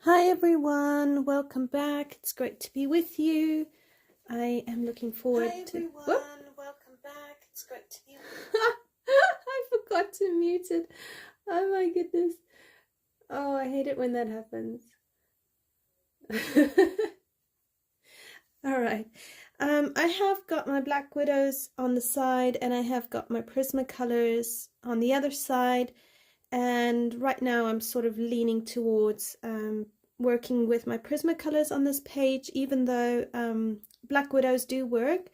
Hi everyone, welcome back. It's great to be with you. I am looking forward to. Hi everyone, welcome back. It's great to be with you. I forgot to mute it. Oh my goodness. Oh, I hate it when that happens. All right. I have got my Black Widows on the side and I have got my Prismacolors on the other side. And right now I'm sort of leaning towards working with my Prismacolors on this page, even though Black Widows do work.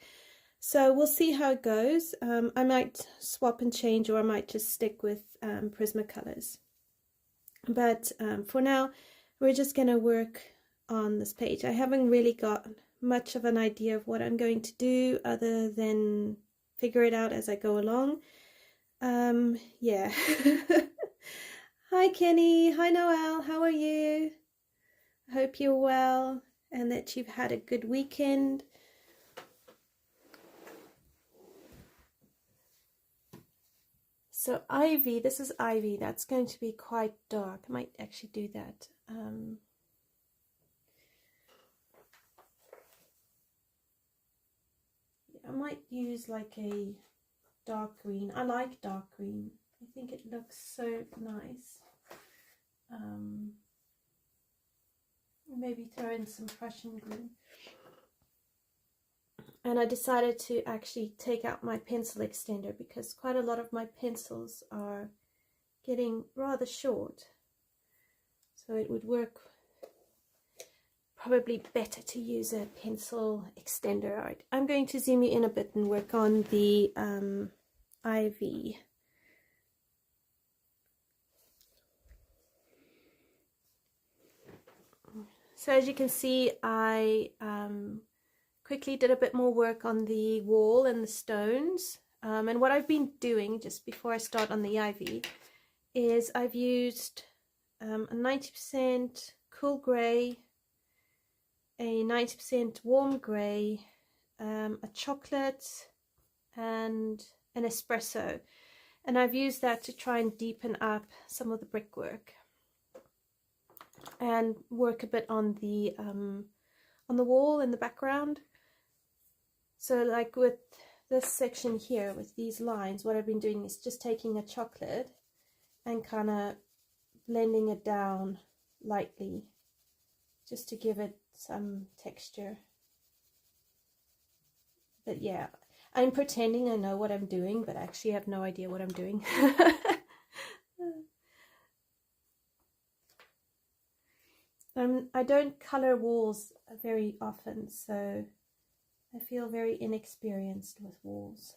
So we'll see how it goes. I might swap and change, or I might just stick with Prismacolors. But for now, we're just going to work on this page. I haven't really got much of an idea of what I'm going to do other than figure it out as I go along. Yeah. Hi Kenny, hi Noelle, how are you? I hope you're well and that you've had a good weekend. So Ivy, this is Ivy, that's going to be quite dark. I might actually do that. I might use like a dark green. I like dark green. I think it looks so nice. Maybe throw in some Prussian green. And I decided to actually take out my pencil extender because quite a lot of my pencils are getting rather short. So it would work probably better to use a pencil extender. All right, I'm going to zoom you in a bit and work on the Ivy. So as you can see, I quickly did a bit more work on the wall and the stones. And what I've been doing just before I start on the Ivy is I've used a 90% cool grey, a 90% warm grey, a chocolate and an espresso. And I've used that to try and deepen up some of the brickwork and work a bit on the wall in the background. So like with this section here with these lines, what I've been doing is just taking a chocolate and kind of blending it down lightly just to give it some texture. But yeah, I'm pretending I know what I'm doing, but actually I have no idea what I'm doing. I don't color walls very often, so I feel very inexperienced with walls.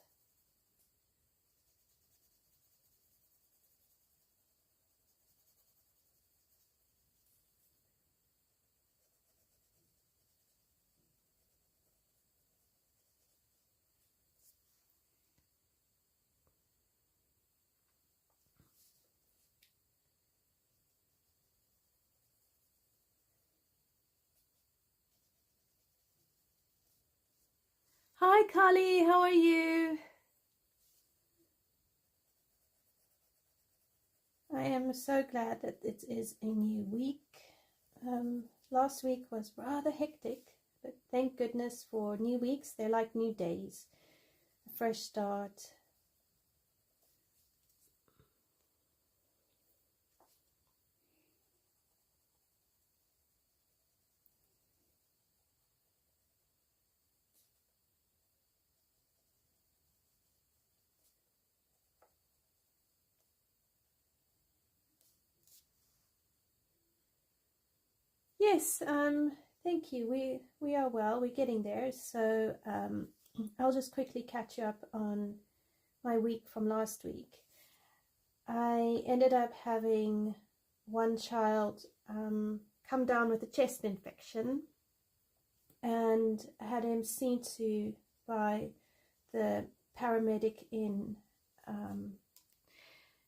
Hi Carly, how are you? I am so glad that it is a new week. Last week was rather hectic, but thank goodness for new weeks. They're like new days, a fresh start. Yes, thank you. We are well. We're getting there. So I'll just quickly catch you up on my week from last week. I ended up having one child come down with a chest infection and had him seen to by the paramedic in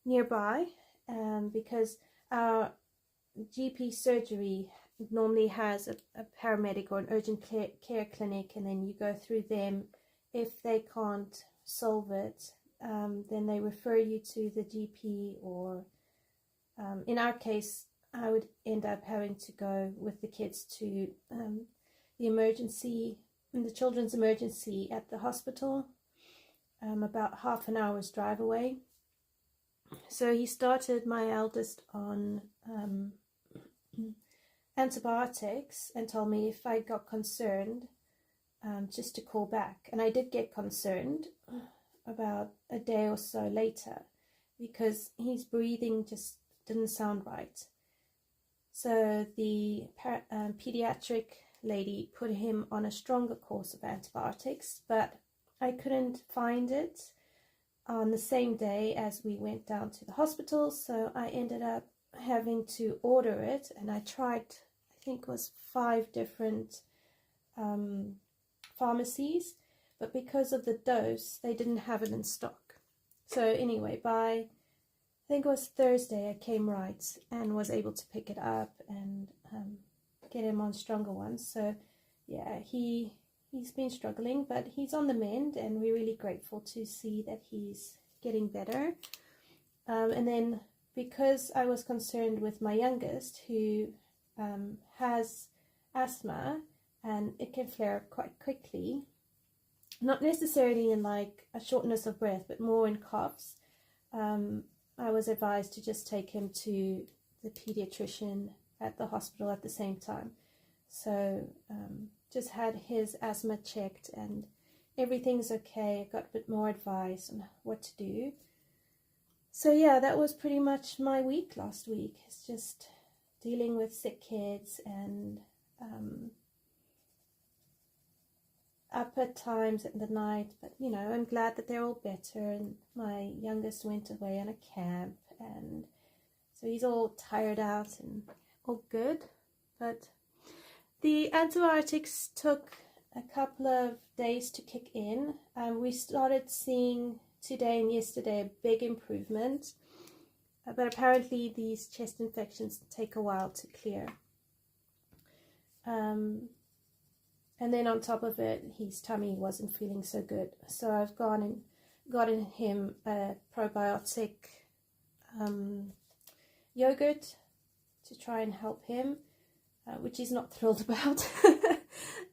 nearby because our GP surgery normally has a paramedic or an urgent care clinic, and then you go through them. If they can't solve it, then they refer you to the GP, or in our case I would end up having to go with the kids to the children's emergency at the hospital, about half an hour's drive away. So he started my eldest on antibiotics and told me if I got concerned, just to call back. And I did get concerned about a day or so later because his breathing just didn't sound right. So the pediatric lady put him on a stronger course of antibiotics, but I couldn't find it on the same day as we went down to the hospital, so I ended up having to order it, and I tried, I think it was 5 different pharmacies, but because of the dose, they didn't have it in stock. So anyway, by I think it was Thursday, I came right and was able to pick it up and get him on stronger ones. So yeah, he's been struggling, but he's on the mend, and we're really grateful to see that he's getting better. And then because I was concerned with my youngest, who has asthma, and it can flare up quite quickly, not necessarily in like a shortness of breath, but more in coughs, I was advised to just take him to the pediatrician at the hospital at the same time. So just had his asthma checked and everything's okay. I got a bit more advice on what to do. So yeah, that was pretty much my week last week. It's just dealing with sick kids and up at times in the night, but you know, I'm glad that they're all better, and my youngest went away on a camp, and so he's all tired out and all good. But the antibiotics took a couple of days to kick in. We started seeing today and yesterday a big improvement, but apparently these chest infections take a while to clear. And then on top of it, his tummy wasn't feeling so good. So I've gone and gotten him a probiotic yogurt to try and help him, which he's not thrilled about.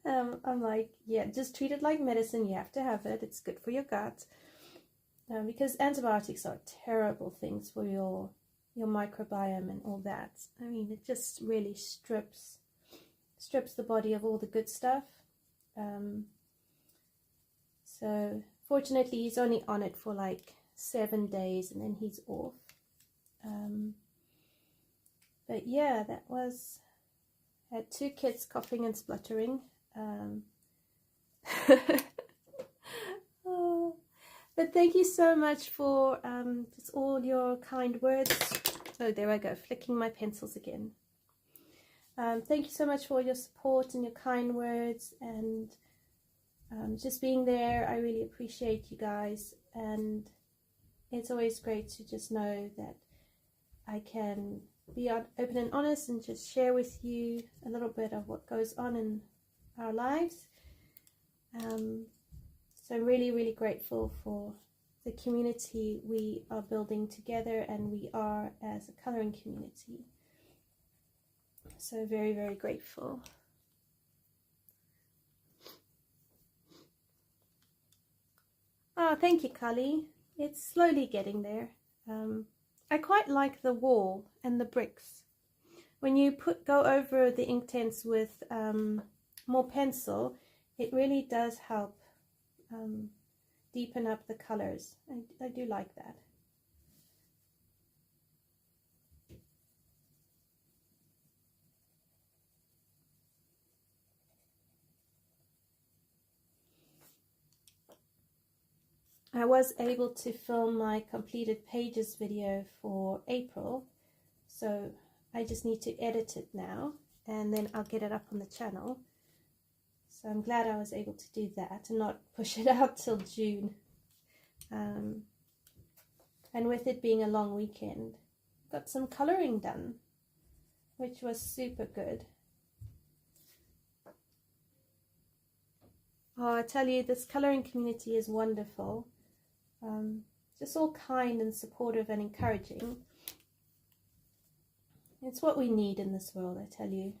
I'm like, yeah, just treat it like medicine. You have to have it. It's good for your gut. Because antibiotics are terrible things for your microbiome and all that. I mean, it just really strips the body of all the good stuff. So fortunately he's only on it for like 7 days and then he's off. But yeah, that was, had 2 kids coughing and spluttering. Oh, but thank you so much for just all your kind words. Oh, there I go, flicking my pencils again. Thank you so much for your support and your kind words, and just being there. I really appreciate you guys, and it's always great to just know that I can be open and honest and just share with you a little bit of what goes on in our lives. So I'm really, really grateful for the community we are building together, and we are as a colouring community. So very, very grateful. Oh, thank you, Kali. It's slowly getting there. I quite like the wall and the bricks. When you go over the Inktense with more pencil, it really does help deepen up the colors. I do like that. I was able to film my completed pages video for April, so I just need to edit it now and then I'll get it up on the channel. So I'm glad I was able to do that and not push it out till June. And with it being a long weekend, got some colouring done, which was super good. Oh, I tell you, this colouring community is wonderful. Just all kind and supportive and encouraging. It's what we need in this world, I tell you.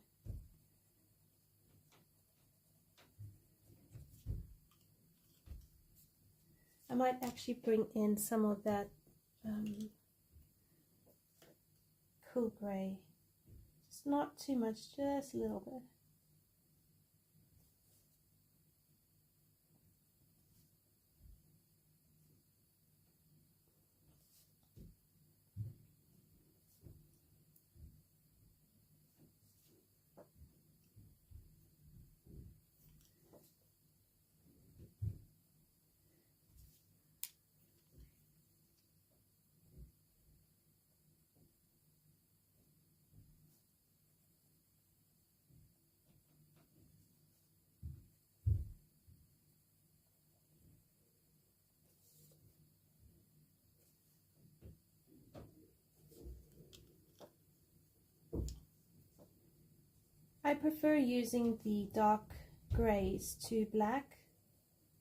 I might actually bring in some of that cool grey. Just not too much, just a little bit. I prefer using the dark greys to black.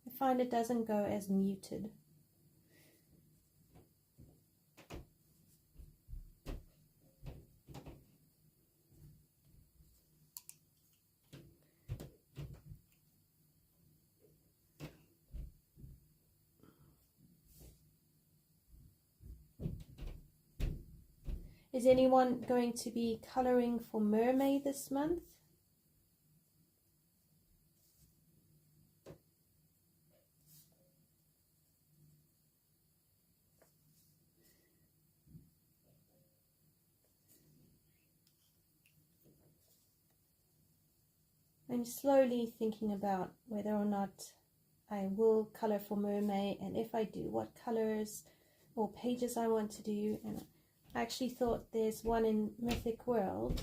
I find it doesn't go as muted. Is anyone going to be colouring for Mermaid this month? I'm slowly thinking about whether or not I will colour for Mermaid, and if I do, what colours or pages I want to do. And I actually thought there's one in Mythic World,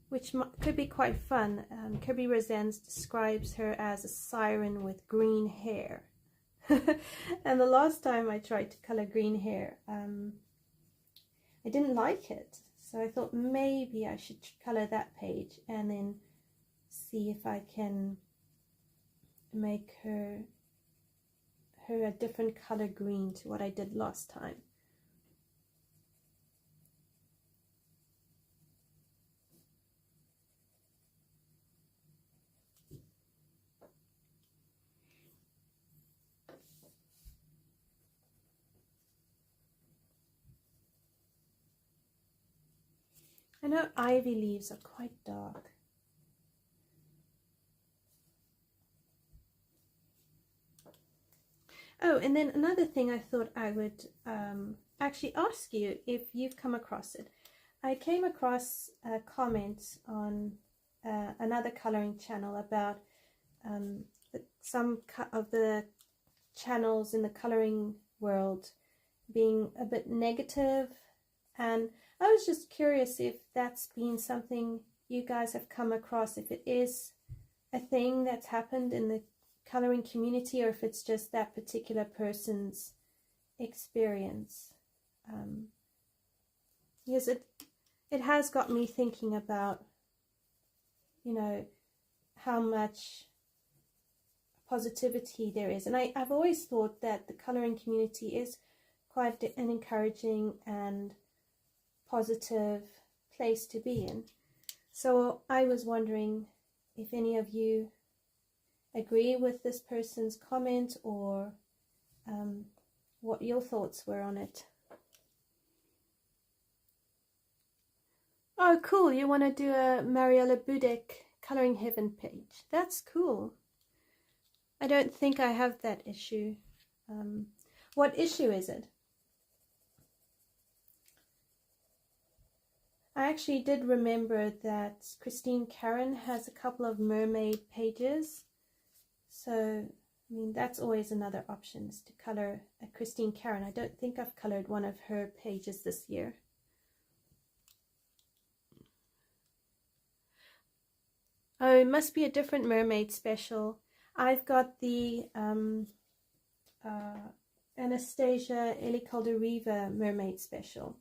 which could be quite fun. Kirby Rosens describes her as a siren with green hair. And the last time I tried to colour green hair, I didn't like it. So I thought maybe I should colour that page and then see if I can make her a different colour green to what I did last time. I know ivy leaves are quite dark. Oh, and then another thing I thought I would actually ask you if you've come across it. I came across a comment on another colouring channel about some of the channels in the colouring world being a bit negative, and I was just curious if that's been something you guys have come across, if it is a thing that's happened in the colouring community, or if it's just that particular person's experience. Because it has got me thinking about, you know, how much positivity there is. And I've always thought that the colouring community is quite an encouraging and positive place to be in. So I was wondering if any of you agree with this person's comment, or what your thoughts were on it. Oh, cool. You want to do a Mariella Budek Colouring Heaven page. That's cool. I don't think I have that issue. What issue is it? I actually did remember that Christine Karen has a couple of mermaid pages. So, I mean, that's always another option, is to colour a Christine Karen. I don't think I've coloured one of her pages this year. Oh, it must be a different mermaid special. I've got the Anastasia Eli Caldereva mermaid special.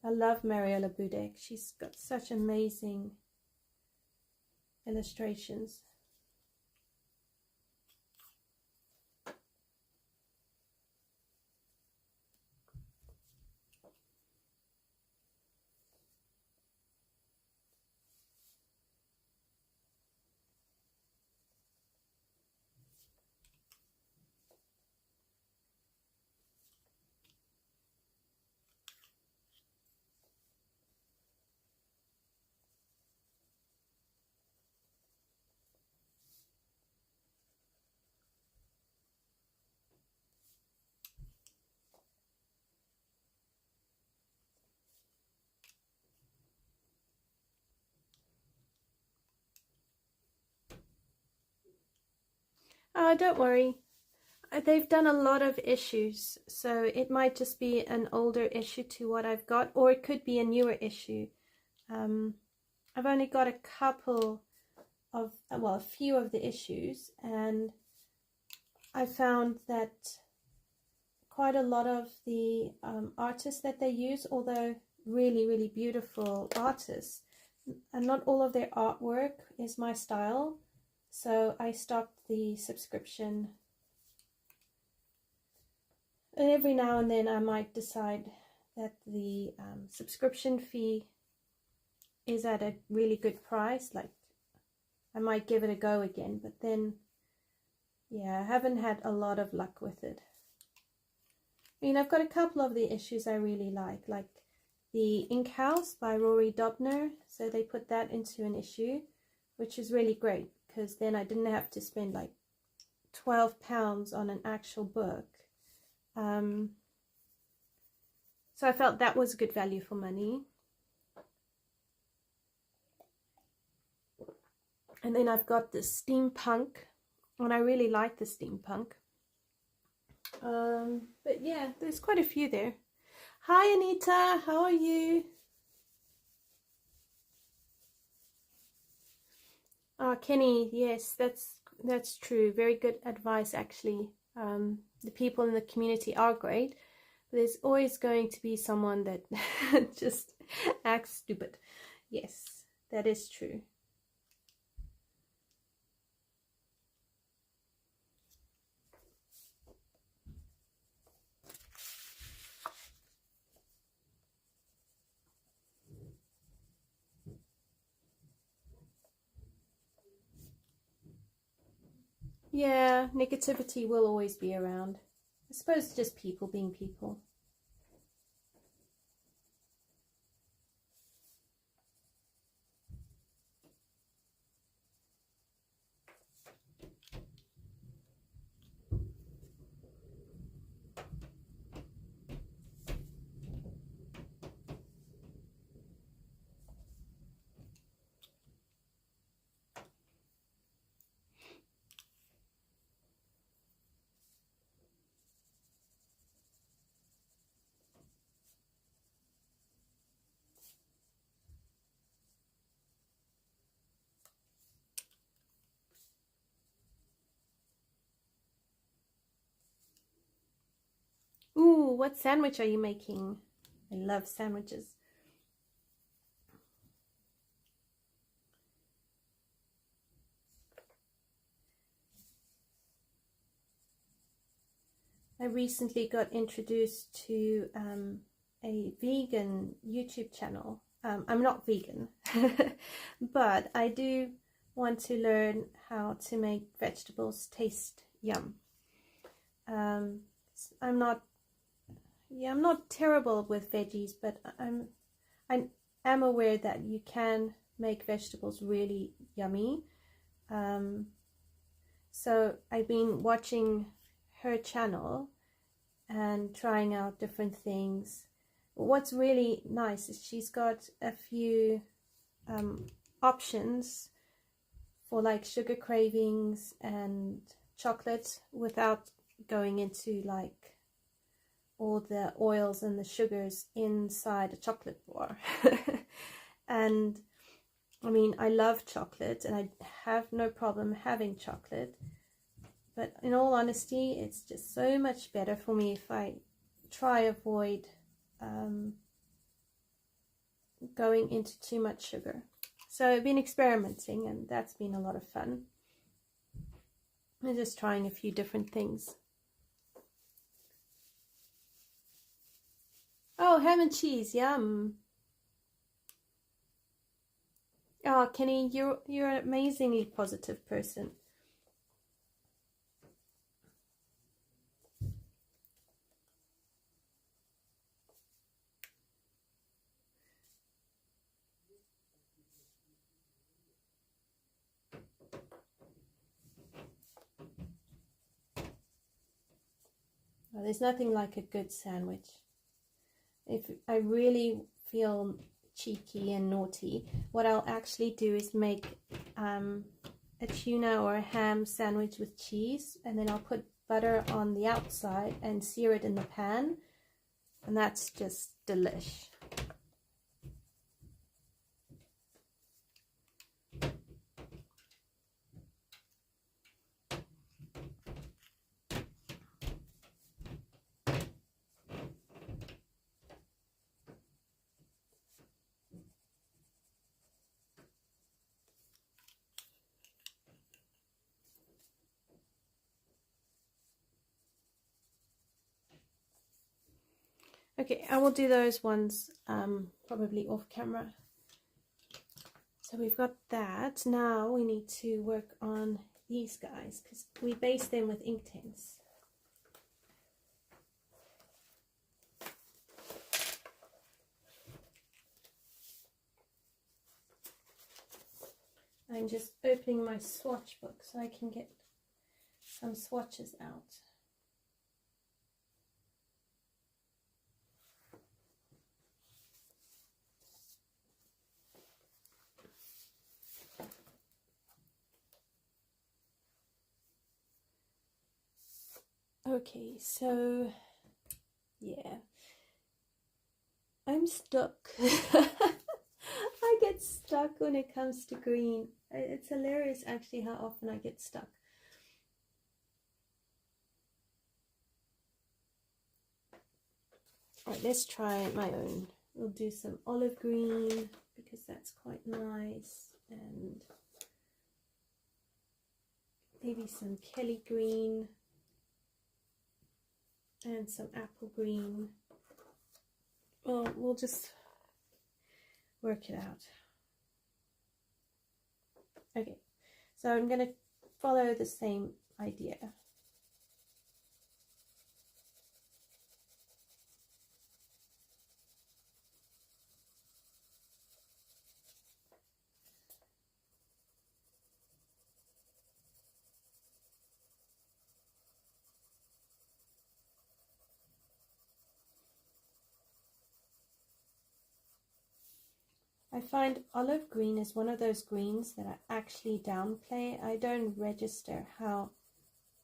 I love Mariella Budek. She's got such amazing illustrations. Oh, don't worry. They've done a lot of issues, so it might just be an older issue to what I've got, or it could be a newer issue. I've only got a couple of, well, a few of the issues, and I found that quite a lot of the artists that they use, although really, really beautiful artists, and not all of their artwork is my style, so I stopped the subscription. And every now and then I might decide that the subscription fee is at a really good price, like I might give it a go again, but then yeah, I haven't had a lot of luck with it. I mean, I've got a couple of the issues I really like the Ink House by Rory Dobner, so they put that into an issue, which is really great, because then I didn't have to spend like £12 on an actual book. So I felt that was good value for money. And then I've got the steampunk, and I really like the steampunk. But yeah, there's quite a few there. Hi Anita, how are you? Oh, Kenny, yes, that's true. Very good advice, actually. The people in the community are great. There's always going to be someone that just acts stupid. Yes, that is true. Yeah, negativity will always be around. I suppose it's just people being people. Ooh, what sandwich are you making? I love sandwiches. I recently got introduced to a vegan YouTube channel. I'm not vegan, but I do want to learn how to make vegetables taste yum. I'm not terrible with veggies, but I am aware that you can make vegetables really yummy. So I've been watching her channel and trying out different things. What's really nice is she's got a few options for like sugar cravings and chocolate without going into like all the oils and the sugars inside a chocolate bar. And I mean, I love chocolate and I have no problem having chocolate, but in all honesty, it's just so much better for me if I try avoid going into too much sugar. So I've been experimenting, and that's been a lot of fun. I'm just trying a few different things. Oh, ham and cheese, yum. Oh, Kenny, you're an amazingly positive person. Well, there's nothing like a good sandwich. If I really feel cheeky and naughty, what I'll actually do is make a a tuna or a ham sandwich with cheese, and then I'll put butter on the outside and sear it in the pan, and that's just delish. Okay, I will do those ones probably off camera. So we've got that. Now we need to work on these guys because we base them with Inktense. I'm just opening my swatch book so I can get some swatches out. Okay, so yeah, I'm stuck. I get stuck when it comes to green. It's hilarious actually how often I get stuck. Alright, let's try my own. We'll do some olive green because that's quite nice, and maybe some Kelly green and some apple green. Well, we'll just work it out. Okay, so I'm going to follow the same idea. I find olive green is one of those greens that I actually downplay. I don't register how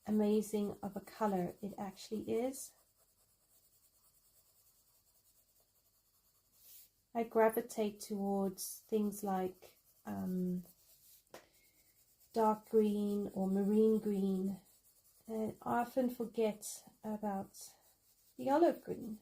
amazing of a color it actually is. I gravitate towards things like dark green or marine green, and I often forget about the olive green.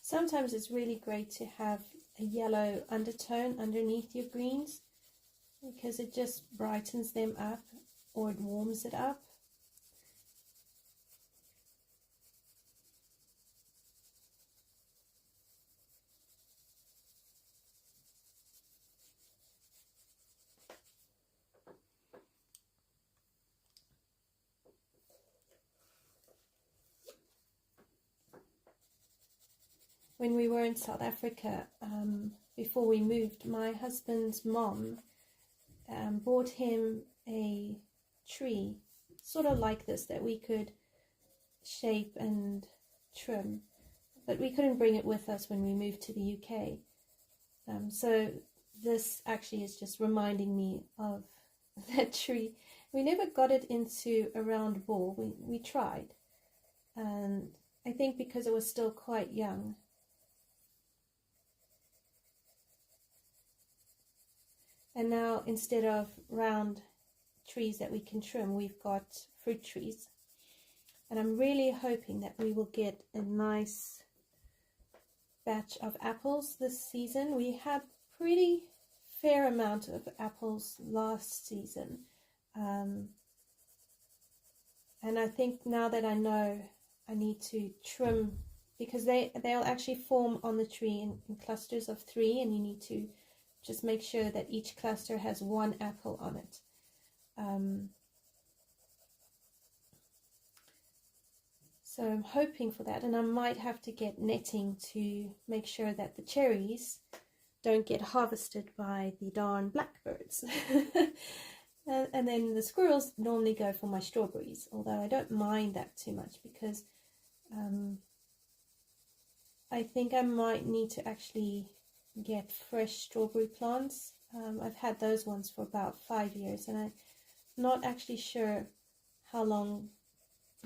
Sometimes it's really great to have a yellow undertone underneath your greens because it just brightens them up or it warms it up. When we were in South Africa, before we moved, my husband's mom bought him a tree, sort of like this, that we could shape and trim, but we couldn't bring it with us when we moved to the UK. So this actually is just reminding me of that tree. We never got it into a round ball. We tried, and I think because it was still quite young. And now instead of round trees that we can trim, we've got fruit trees. And I'm really hoping that we will get a nice batch of apples this season. We had pretty fair amount of apples last season. And I think now that I know, I need to trim, because they'll actually form on the tree in clusters of 3, and you need to just make sure that each cluster has 1 apple on it. So I'm hoping for that, and I might have to get netting to make sure that the cherries don't get harvested by the darn blackbirds. And then the squirrels normally go for my strawberries, although I don't mind that too much, because I think I might need to actually get fresh strawberry plants. I've had those ones for about 5 years, and I'm not actually sure how long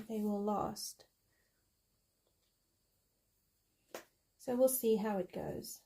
they will last. So we'll see how it goes.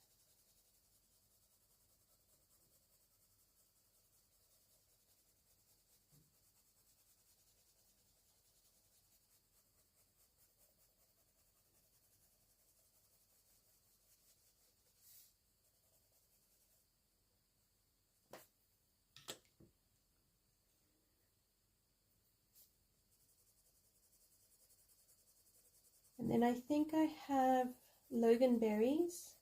And then I think I have loganberries.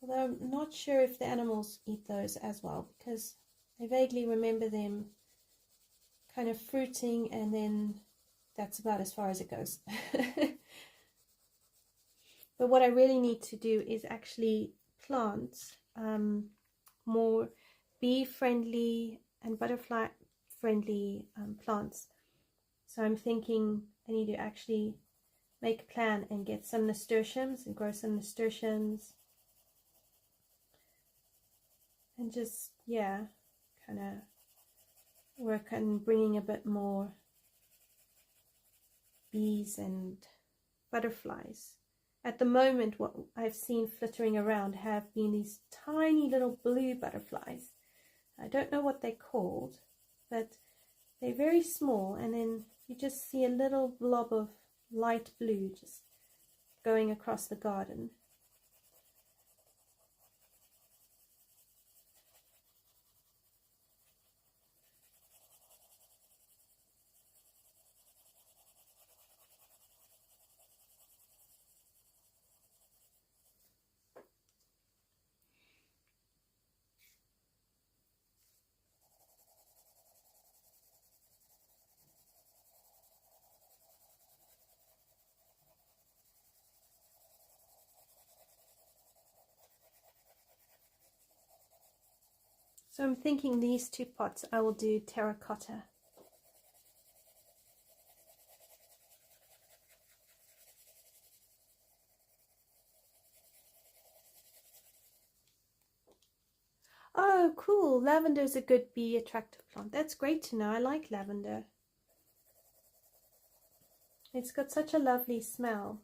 Although I'm not sure if the animals eat those as well, because I vaguely remember them kind of fruiting, and then that's about as far as it goes. But what I really need to do is actually plant more bee-friendly and butterfly-friendly plants. So I'm thinking I need to actually make a plan and get some nasturtiums and grow some nasturtiums. And just, yeah, kind of work on bringing a bit more bees and butterflies. At the moment, what I've seen flittering around have been these tiny little blue butterflies. I don't know what they're called, but they're very small, and then you just see a little blob of light blue just going across the garden. So I'm thinking these 2 pots I will do terracotta. Oh, cool. Lavender is a good bee attractive plant. That's great to know. I like lavender. It's got such a lovely smell.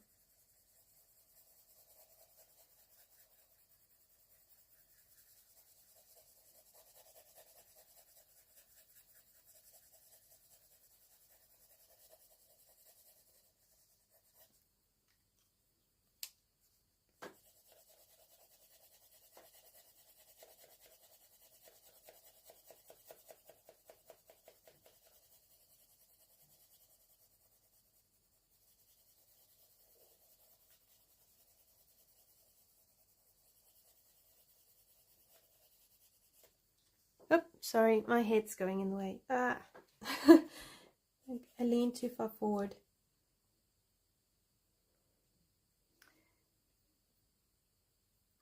Oh, sorry, my head's going in the way. Ah. I leaned too far forward.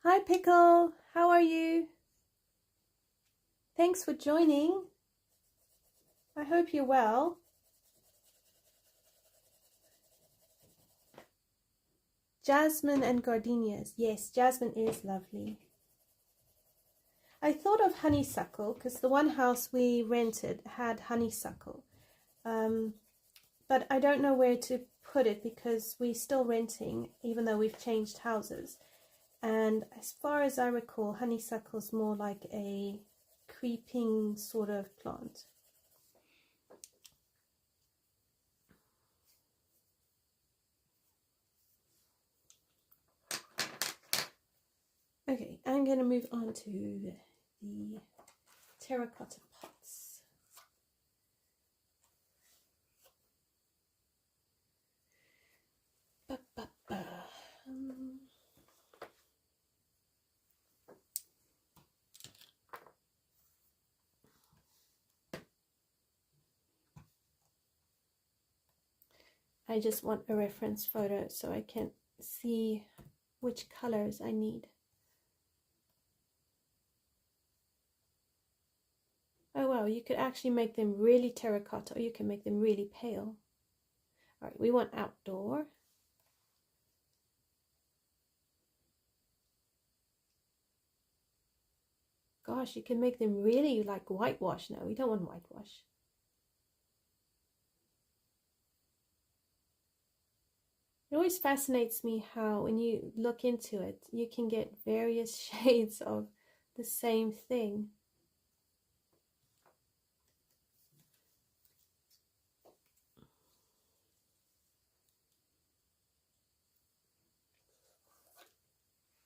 Hi, Pickle. How are you? Thanks for joining. I hope you're well. Jasmine and gardenias. Yes, jasmine is lovely. I thought of honeysuckle because the one house we rented had honeysuckle. But I don't know where to put it because we're still renting, even though we've changed houses. And as far as I recall, honeysuckle is more like a creeping sort of plant. Okay, I'm going to move on to the terracotta pots. I just want a reference photo so I can see which colors I need. Oh wow, you could actually make them really terracotta or you can make them really pale. Alright, we want outdoor. Gosh, you can make them really like whitewash. No, we don't want whitewash. It always fascinates me how when you look into it, you can get various shades of the same thing.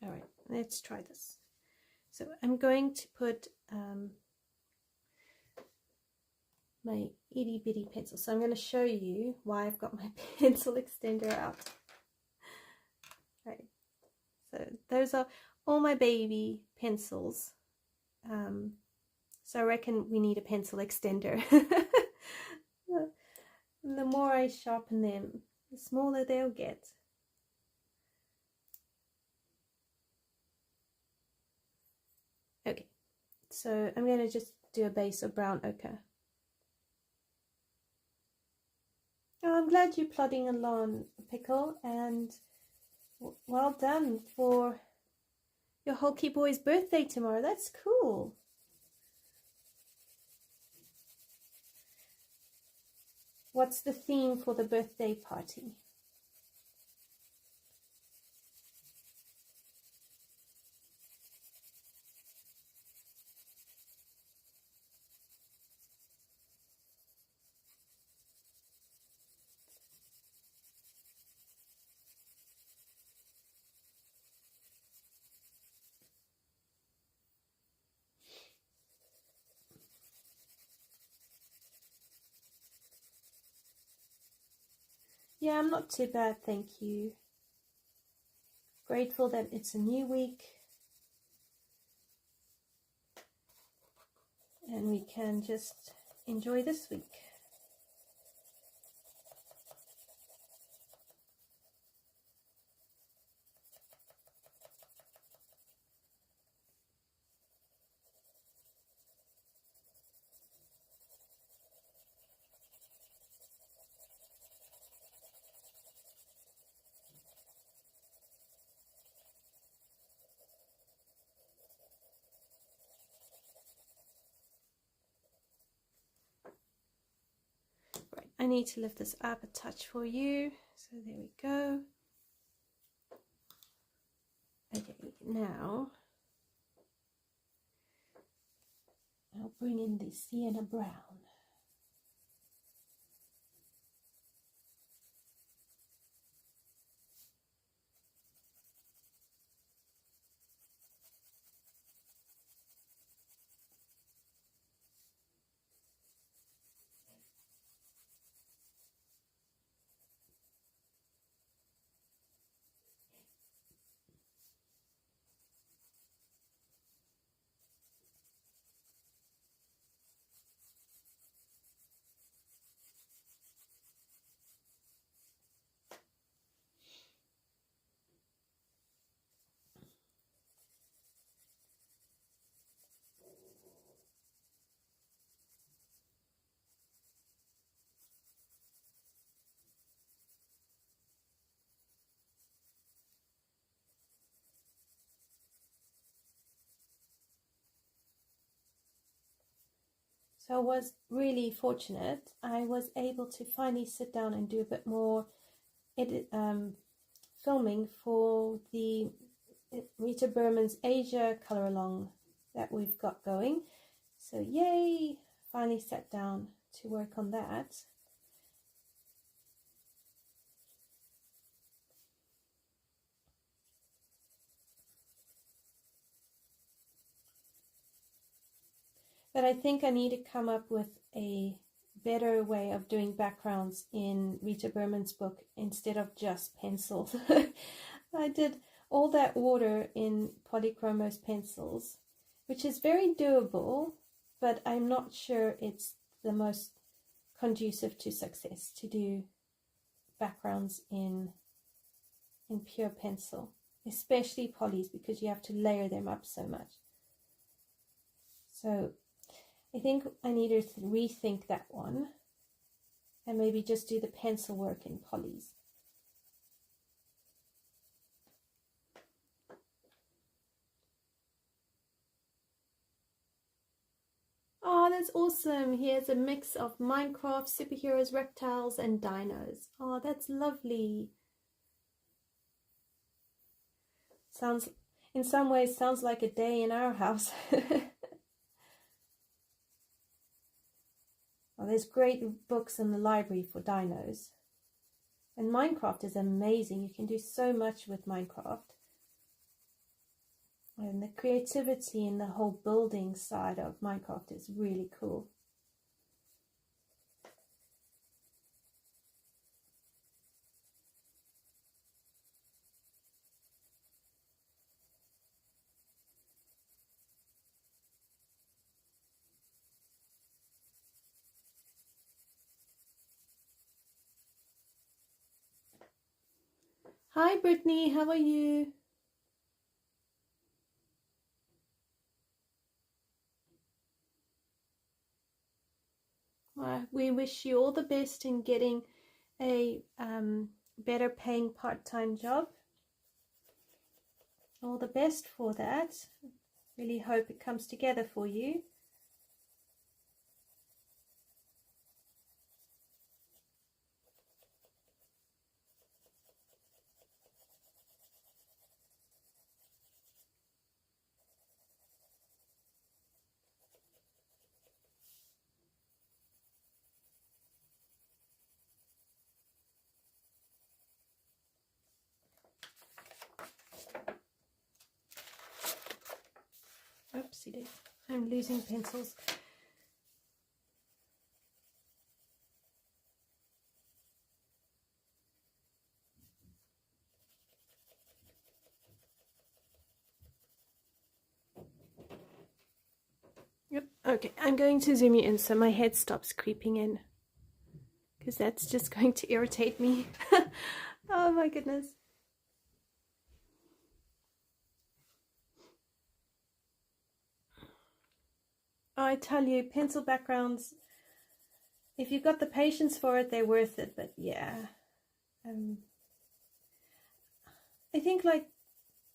All right, let's try this. So I'm going to put my itty bitty pencil. So I'm going to show you why I've got my pencil extender out. Right. So those are all my baby pencils. So I reckon we need a pencil extender. And the more I sharpen them, the smaller they'll get. Okay, so I'm going to just do a base of brown ochre. Oh, I'm glad you're plodding along, Pickle, and well done for your Hulky boy's birthday tomorrow. That's cool. What's the theme for the birthday party? Yeah, I'm not too bad, thank you. Grateful that it's a new week and we can just enjoy this week. Right, I need to lift this up a touch for you. So there we go. Okay, now I'll bring in the sienna brown. So I was really fortunate. I was able to finally sit down and do a bit more filming for the Rita Berman's Asia color along that we've got going. So yay! Finally sat down to work on that. But I think I need to come up with a better way of doing backgrounds in Rita Berman's book instead of just pencils. I did all that water in Polychromos pencils, which is very doable, but I'm not sure it's the most conducive to success to do backgrounds in pure pencil, especially polys, because you have to layer them up so much. So I think I need to rethink that one and maybe just do the pencil work in polys. Oh, that's awesome. Here's a mix of Minecraft, superheroes, reptiles, and dinos. Oh, that's lovely. Sounds, in some ways, sounds like a day in our house. Oh, there's great books in the library for dinos. And Minecraft is amazing. You can do so much with Minecraft. And the creativity in the whole building side of Minecraft is really cool. Hi Brittany, how are you? We wish you all the best in getting a better paying part-time job. All the best for that. Really hope it comes together for you. Oopsie daisy. I'm losing pencils. Yep, okay, I'm going to zoom you in so my head stops creeping in, because that's just going to irritate me. Oh my goodness. I tell you, pencil backgrounds, if you've got the patience for it, they're worth it. But yeah, I think like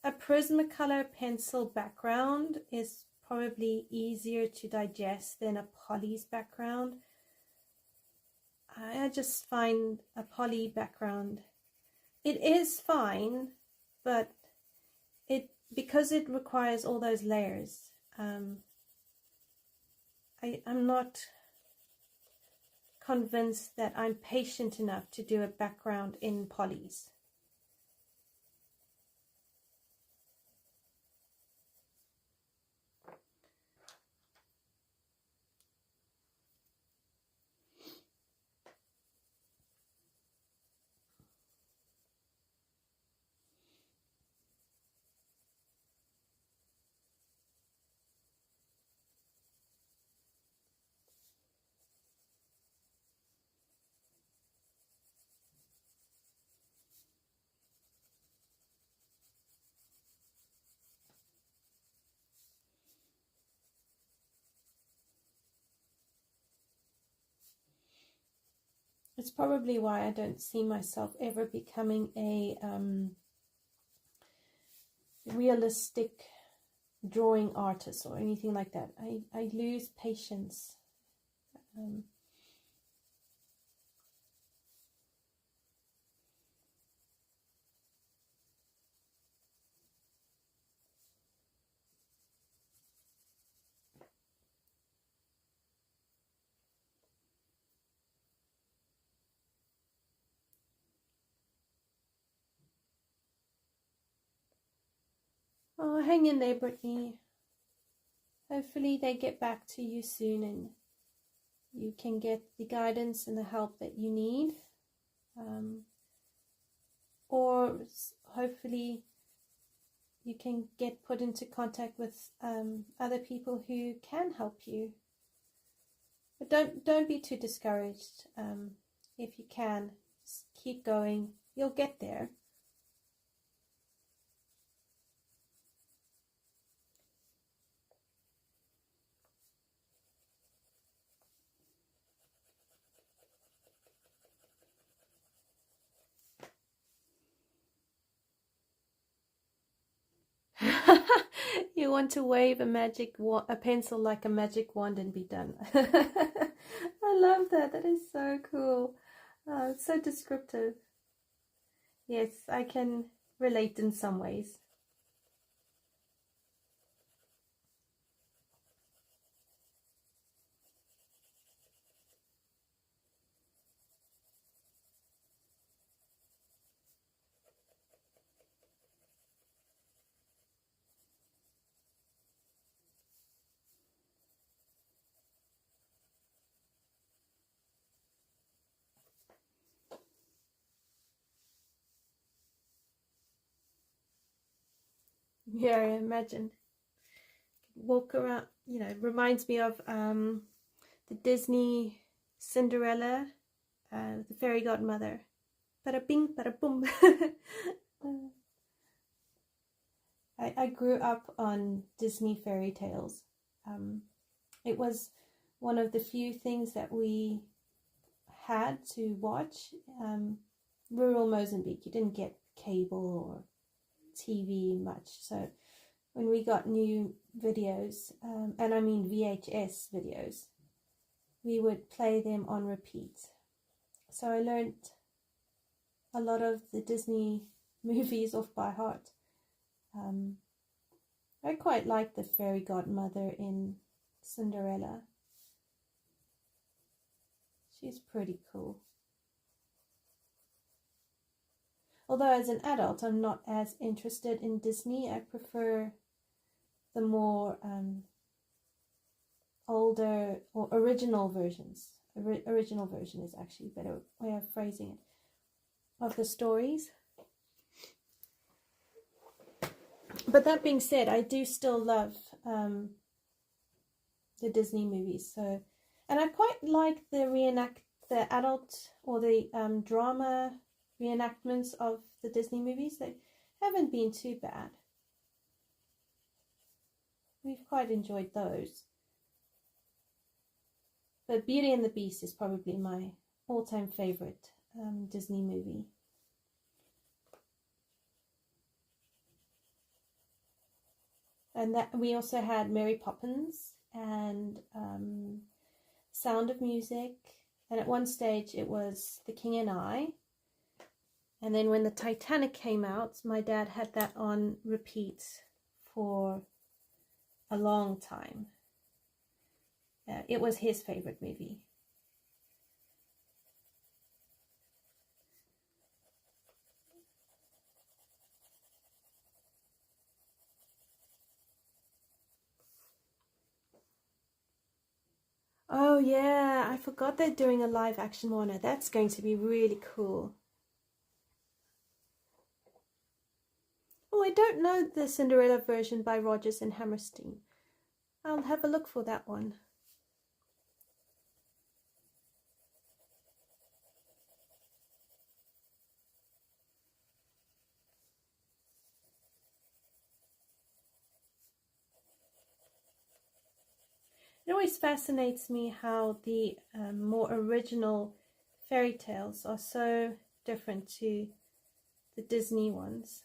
a Prismacolor pencil background is probably easier to digest than a poly's background. I just find a poly background, it is fine, but because it requires all those layers, I'm not convinced that I'm patient enough to do a background in polys. It's probably why I don't see myself ever becoming a realistic drawing artist or anything like that. I lose patience Oh, hang in there, Brittany. Hopefully they get back to you soon and you can get the guidance and the help that you need. Or hopefully you can get put into contact with other people who can help you. But don't be too discouraged. If you can, just keep going. You'll get there. You want to wave a pencil like a magic wand and be done. I love that. That is so cool. Oh, it's so descriptive. Yes, I can relate in some ways. Yeah, I imagine. Walk around, you know, reminds me of the Disney Cinderella, the fairy godmother. Bada bing, bada boom. I grew up on Disney fairy tales. It was one of the few things that we had to watch. Rural Mozambique, you didn't get cable or TV much, so when we got new videos, and I mean VHS videos, we would play them on repeat. So I learned a lot of the Disney movies off by heart. I quite like the fairy godmother in Cinderella. She's pretty cool. Although as an adult, I'm not as interested in Disney. I prefer the more older or original versions. Original version is actually a better way of phrasing it, of the stories. But that being said, I do still love the Disney movies. So, and I quite like the adult or the drama reenactments of the Disney movies. They haven't been too bad. We've quite enjoyed those. But Beauty and the Beast is probably my all-time favorite Disney movie. And that we also had Mary Poppins and Sound of Music. And at one stage it was The King and I. And then when the Titanic came out, my dad had that on repeat for a long time. It was his favorite movie. Oh yeah, I forgot they're doing a live action one. That's going to be really cool. Oh, I don't know the Cinderella version by Rodgers and Hammerstein. I'll have a look for that one. It always fascinates me how the more original fairy tales are so different to the Disney ones.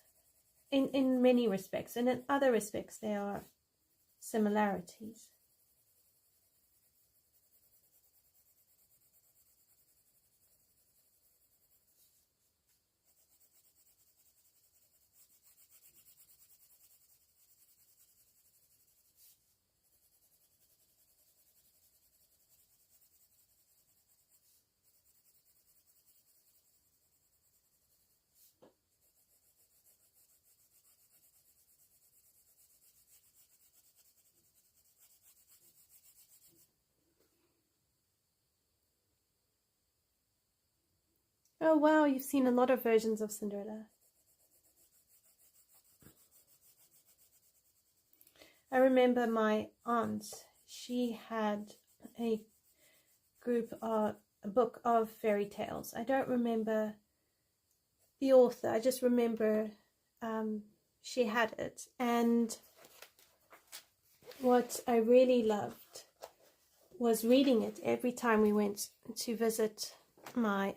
In many respects, and in other respects there are similarities. Oh wow, you've seen a lot of versions of Cinderella. I remember my aunt, she had a book of fairy tales. I don't remember the author, I just remember she had it. And what I really loved was reading it every time we went to visit my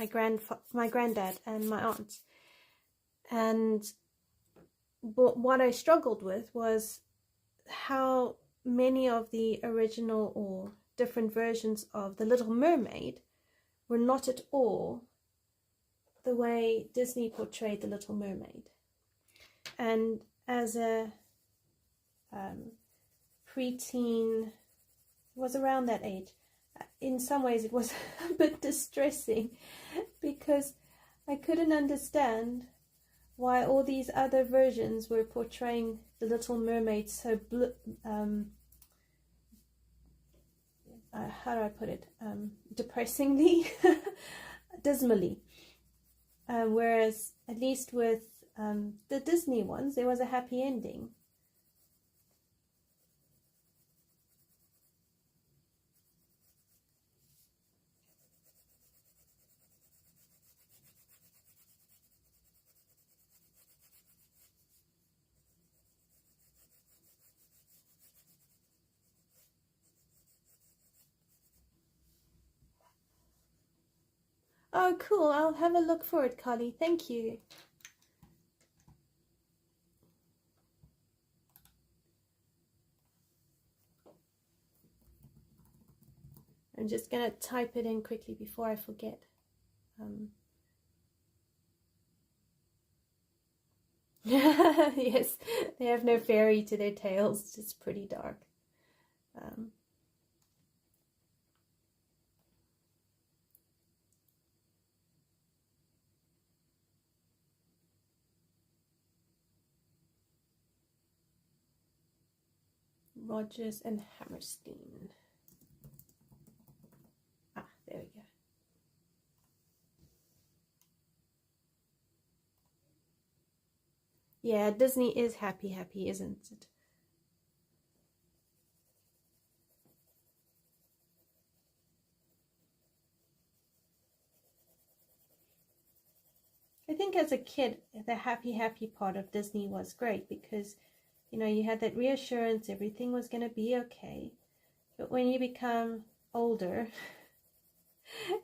granddad and my aunt. And what I struggled with was how many of the original or different versions of The Little Mermaid were not at all the way Disney portrayed The Little Mermaid. And as a preteen, was around that age, in some ways it was a bit distressing because I couldn't understand why all these other versions were portraying The Little Mermaid so how do I put it, depressingly, dismally, whereas at least with the Disney ones there was a happy ending. Oh, cool. I'll have a look for it, Carly. Thank you. I'm just going to type it in quickly before I forget. Yes, they have no fairy to their tails. It's pretty dark. Rogers and Hammerstein. Ah, there we go. Yeah, Disney is happy, isn't it? I think as a kid, the happy part of Disney was great because, you know, you had that reassurance everything was going to be okay. But when you become older,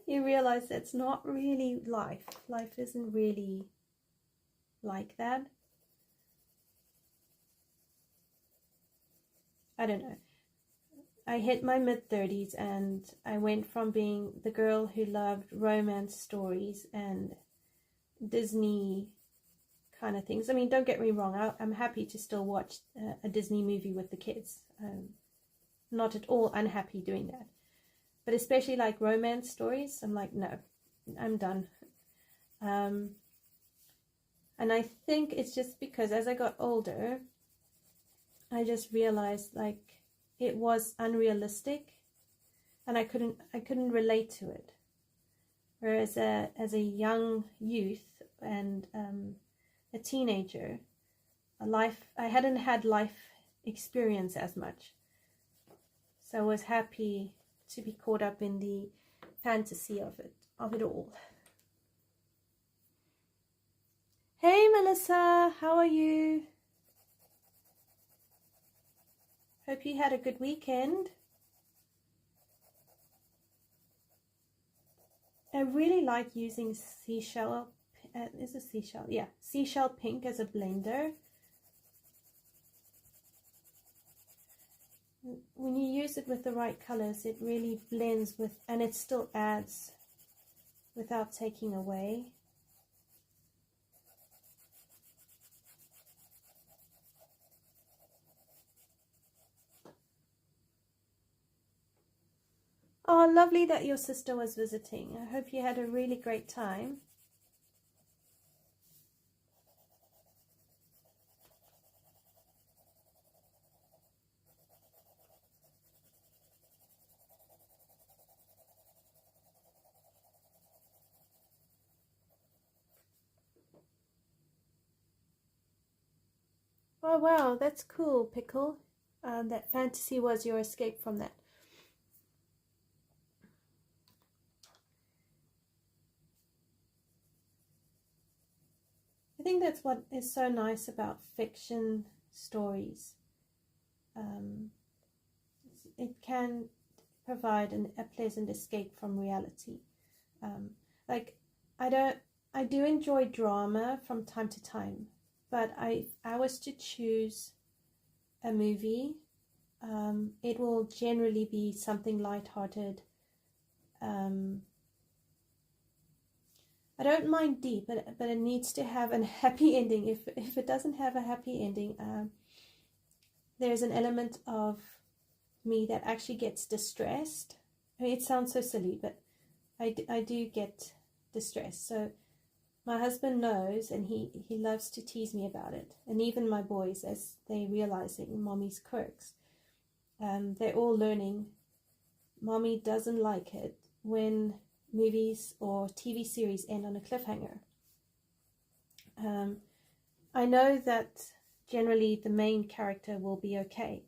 you realize that's not really life. Life isn't really like that. I don't know. I hit my mid-30s and I went from being the girl who loved romance stories and Disney kind of things. I mean, don't get me wrong, I'm happy to still watch a Disney movie with the kids. Not at all unhappy doing that. But especially like romance stories, I'm like, no, I'm done. And I think it's just because as I got older, I just realized like it was unrealistic and I couldn't relate to it. Whereas as a young youth and a teenager, I hadn't had life experience as much. So I was happy to be caught up in the fantasy of it all. Hey Melissa, how are you? Hope you had a good weekend. I really like using Seashell, is it Seashell? Yeah, Seashell Pink as a blender. When you use it with the right colors, it really blends with, and it still adds without taking away. Oh, lovely that your sister was visiting. I hope you had a really great time. Oh wow, that's cool, Pickle. That fantasy was your escape from that. I think that's what is so nice about fiction stories. It can provide a pleasant escape from reality. Like I do enjoy drama from time to time, but if I was to choose a movie, it will generally be something lighthearted. I don't mind deep, but it needs to have a happy ending. If it doesn't have a happy ending, there's an element of me that actually gets distressed. I mean, it sounds so silly, but I do get distressed. So my husband knows, and he loves to tease me about it. And even my boys, as they're realizing mommy's quirks, they're all learning mommy doesn't like it when movies or TV series end on a cliffhanger. I know that generally the main character will be okay,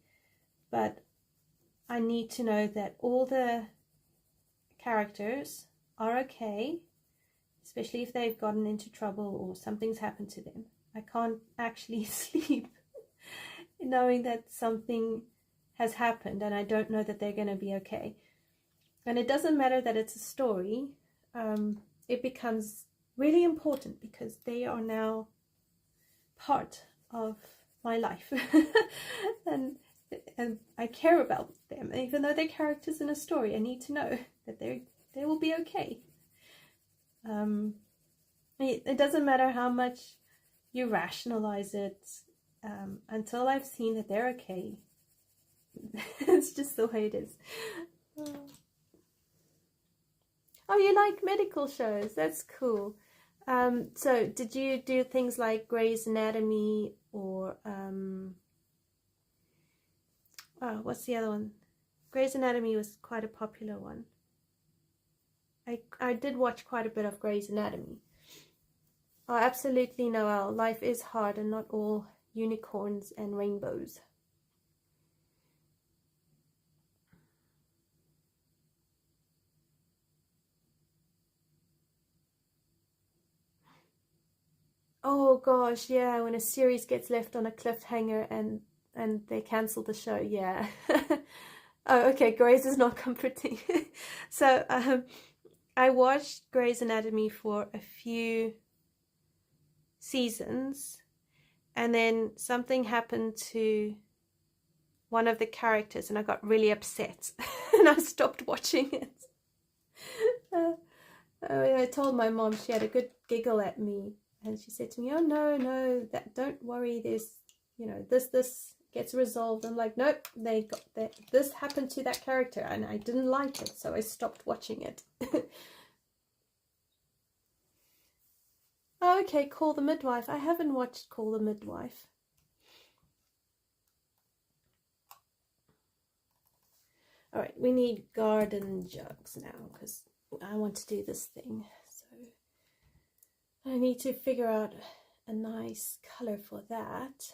but I need to know that all the characters are okay, especially if they've gotten into trouble or something's happened to them. I can't actually sleep knowing that something has happened and I don't know that they're going to be okay. And it doesn't matter that it's a story. It becomes really important because they are now part of my life. and I care about them. Even though they're characters in a story, I need to know that they will be okay. It doesn't matter how much you rationalize it, until I've seen that they're okay. It's just the way it is. Oh, you like medical shows? That's cool. So did you do things like Grey's Anatomy or oh, what's the other one? Grey's Anatomy was quite a popular one. I did watch quite a bit of Grey's Anatomy. Oh, absolutely, Noelle. Life is hard and not all unicorns and rainbows. Oh gosh, yeah, when a series gets left on a cliffhanger and they cancel the show, yeah. Oh, okay, Grey's is not comforting. So, I watched Grey's Anatomy for a few seasons, and then something happened to one of the characters, and I got really upset, and I stopped watching it. I told my mom, she had a good giggle at me, and she said to me, "Oh no, that don't worry. There's, this gets resolved." I'm like, "Nope, they got that. This happened to that character, and I didn't like it, so I stopped watching it." Oh, okay, Call the Midwife. I haven't watched Call the Midwife. All right, we need garden jugs now because I want to do this thing. So I need to figure out a nice color for that.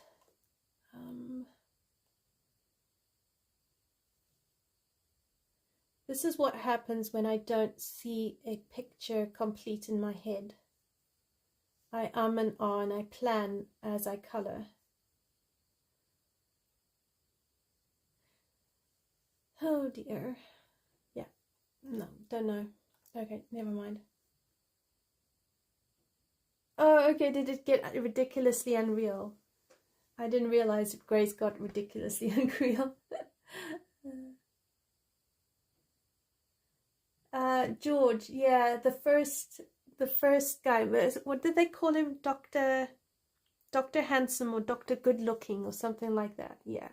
This is what happens when I don't see a picture complete in my head. I and ah and I plan as I color. Oh dear. Yeah, no, don't know. Okay, never mind. Oh, okay, did it get ridiculously unreal? I didn't realize Grace got ridiculously unreal. George, yeah, the first guy, what did they call him? Dr. Handsome or Dr. Good Looking or something like that. Yeah.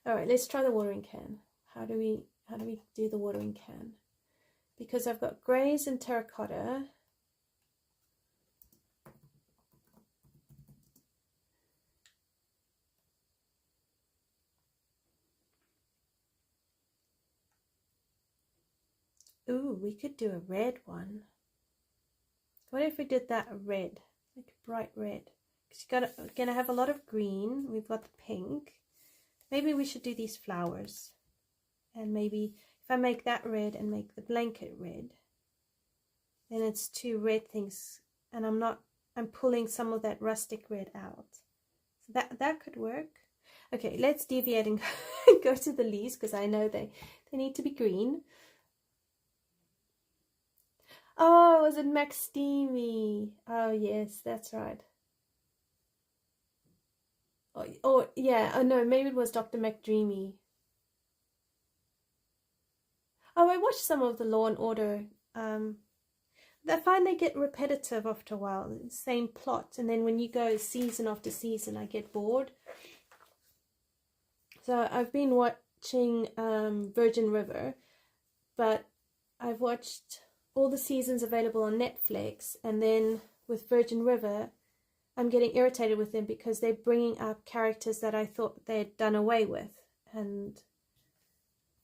All right, let's try the watering can. How do we do the watering can? Because I've got grays and terracotta. Ooh, we could do a red one. What if we did that red, like a bright red? Because we're gonna have a lot of green. We've got the pink. Maybe we should do these flowers. And maybe if I make that red and make the blanket red, then it's two red things, and I'm pulling some of that rustic red out. So that could work. Okay, let's deviate and go to the leaves, because I know they need to be green. Oh, was it Max Steamy? Oh yes, that's right. Oh yeah, oh no, maybe it was Dr. McDreamy. Oh, I watched some of the Law and Order. I find they get repetitive after a while, same plot, and then when you go season after season, I get bored. So I've been watching Virgin River, but I've watched all the seasons available on Netflix, and then with Virgin River, I'm getting irritated with them because they're bringing up characters that I thought they'd done away with, and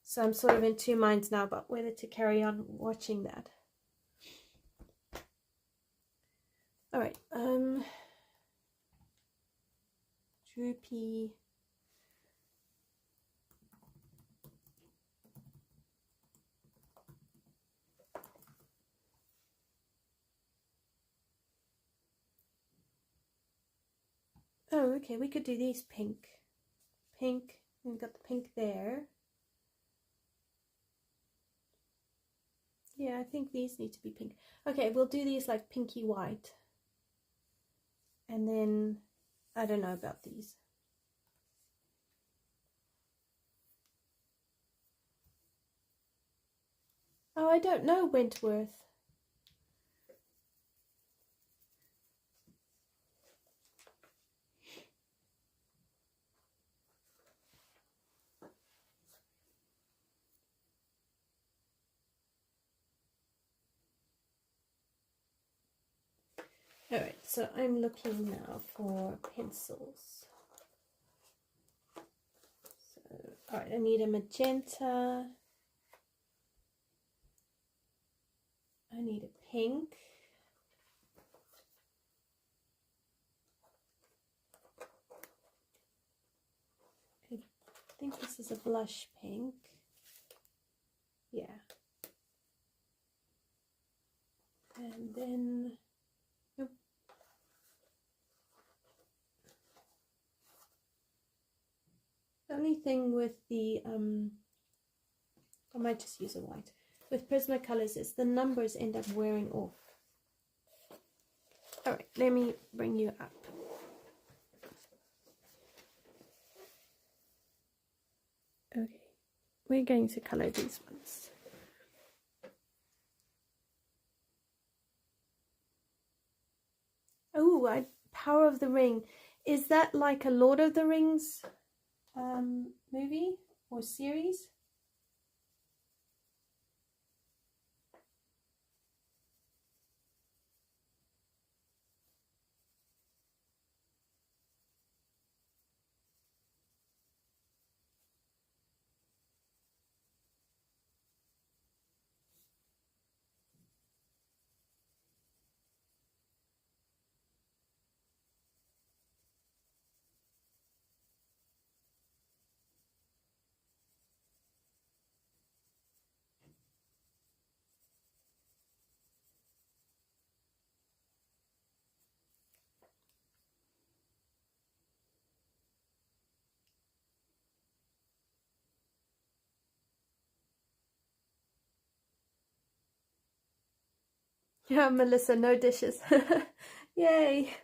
so I'm sort of in two minds now about whether to carry on watching that. All right, Droopy. Oh, okay, we could do these pink. Pink, we've got the pink there. Yeah, I think these need to be pink. Okay, we'll do these like pinky white. And then, I don't know about these. Oh, I don't know Wentworth. Alright, so I'm looking now for pencils. So, alright, I need a magenta. I need a pink. I think this is a blush pink. Yeah. And then, nope. The only thing with the, I might just use a white. With Prismacolors is the numbers end up wearing off. Alright, let me bring you up. Okay, we're going to color these ones. Oh, Power of the Ring. Is that like a Lord of the Rings movie or series? Yeah, Melissa, no dishes. Yay.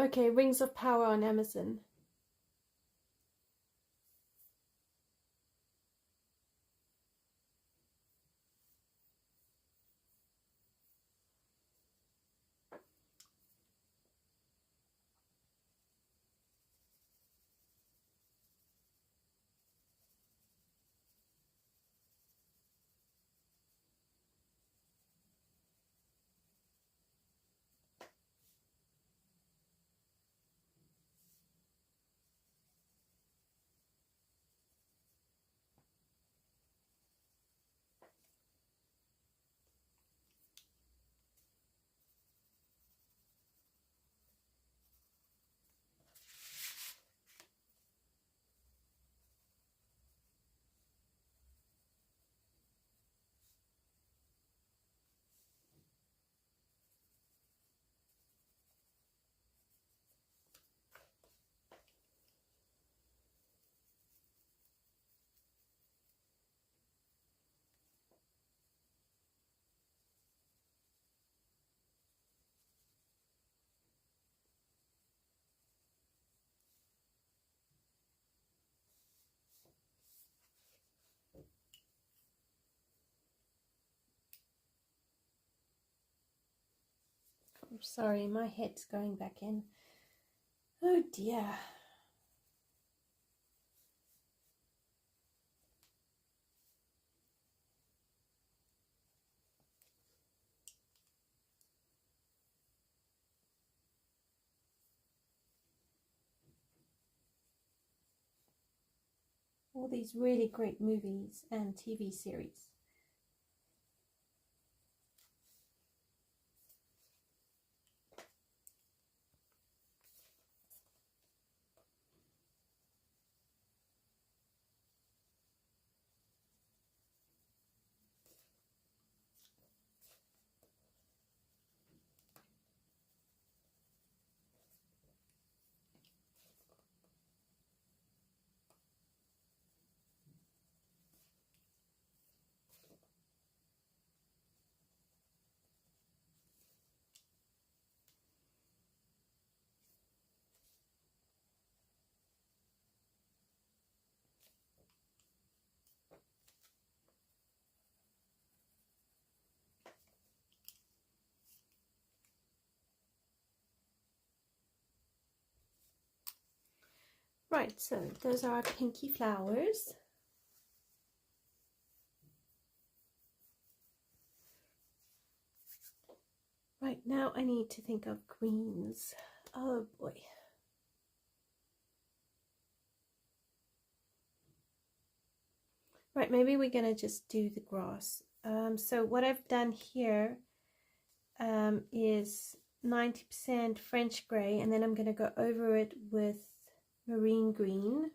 Okay, Rings of Power on Amazon. I'm sorry, my head's going back in. Oh dear. All these really great movies and TV series. Right, so those are our pinky flowers. Right, now I need to think of greens. Oh boy. Right, maybe we're gonna just do the grass. So what I've done here is 90% French grey, and then I'm gonna go over it with marine green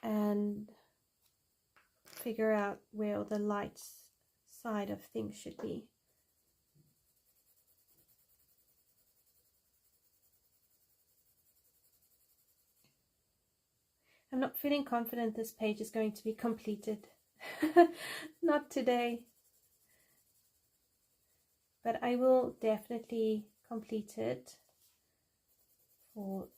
and figure out where the light side of things should be. I'm not feeling confident this page is going to be completed. Not today. But I will definitely complete it for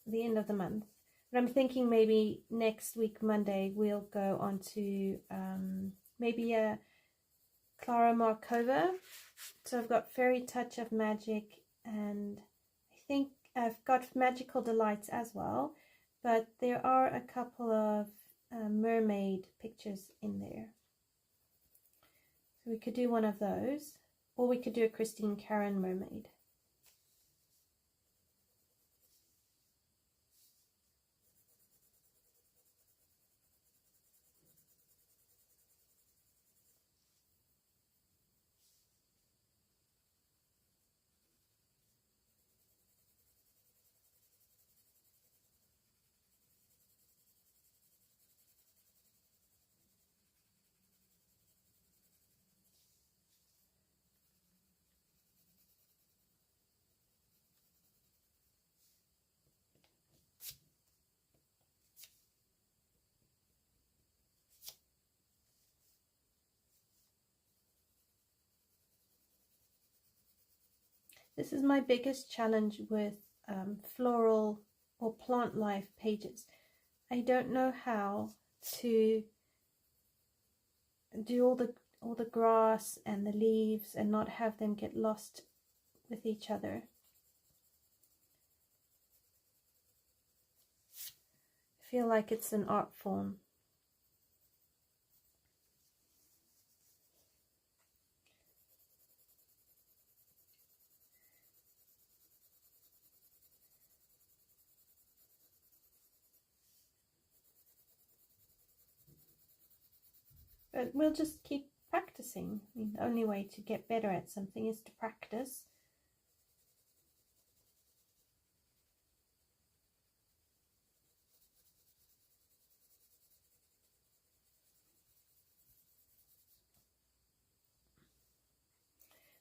the end of the month. But I'm thinking maybe next week, Monday, we'll go on to maybe a Clara Markova. So I've got Fairy Touch of Magic, and I think I've got Magical Delights as well. But there are a couple of mermaid pictures in there. So we could do one of those, or we could do a Christine Karen mermaid. This is my biggest challenge with floral or plant life pages. I don't know how to do all the grass and the leaves and not have them get lost with each other. I feel like it's an art form. But we'll just keep practicing. I mean, the only way to get better at something is to practice.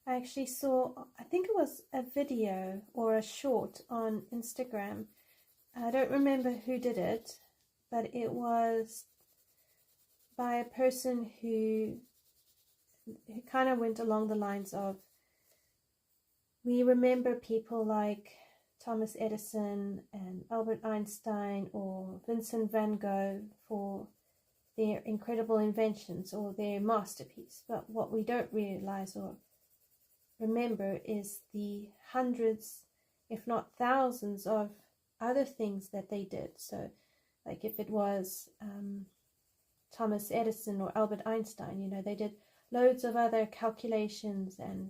I actually saw, I think it was a video or a short on Instagram. I don't remember who did it, but it was by a person who kind of went along the lines of, we remember people like Thomas Edison and Albert Einstein or Vincent van Gogh for their incredible inventions or their masterpiece, but what we don't realize or remember is the hundreds, if not thousands, of other things that they did. So like if it was Thomas Edison or Albert Einstein, you know, they did loads of other calculations and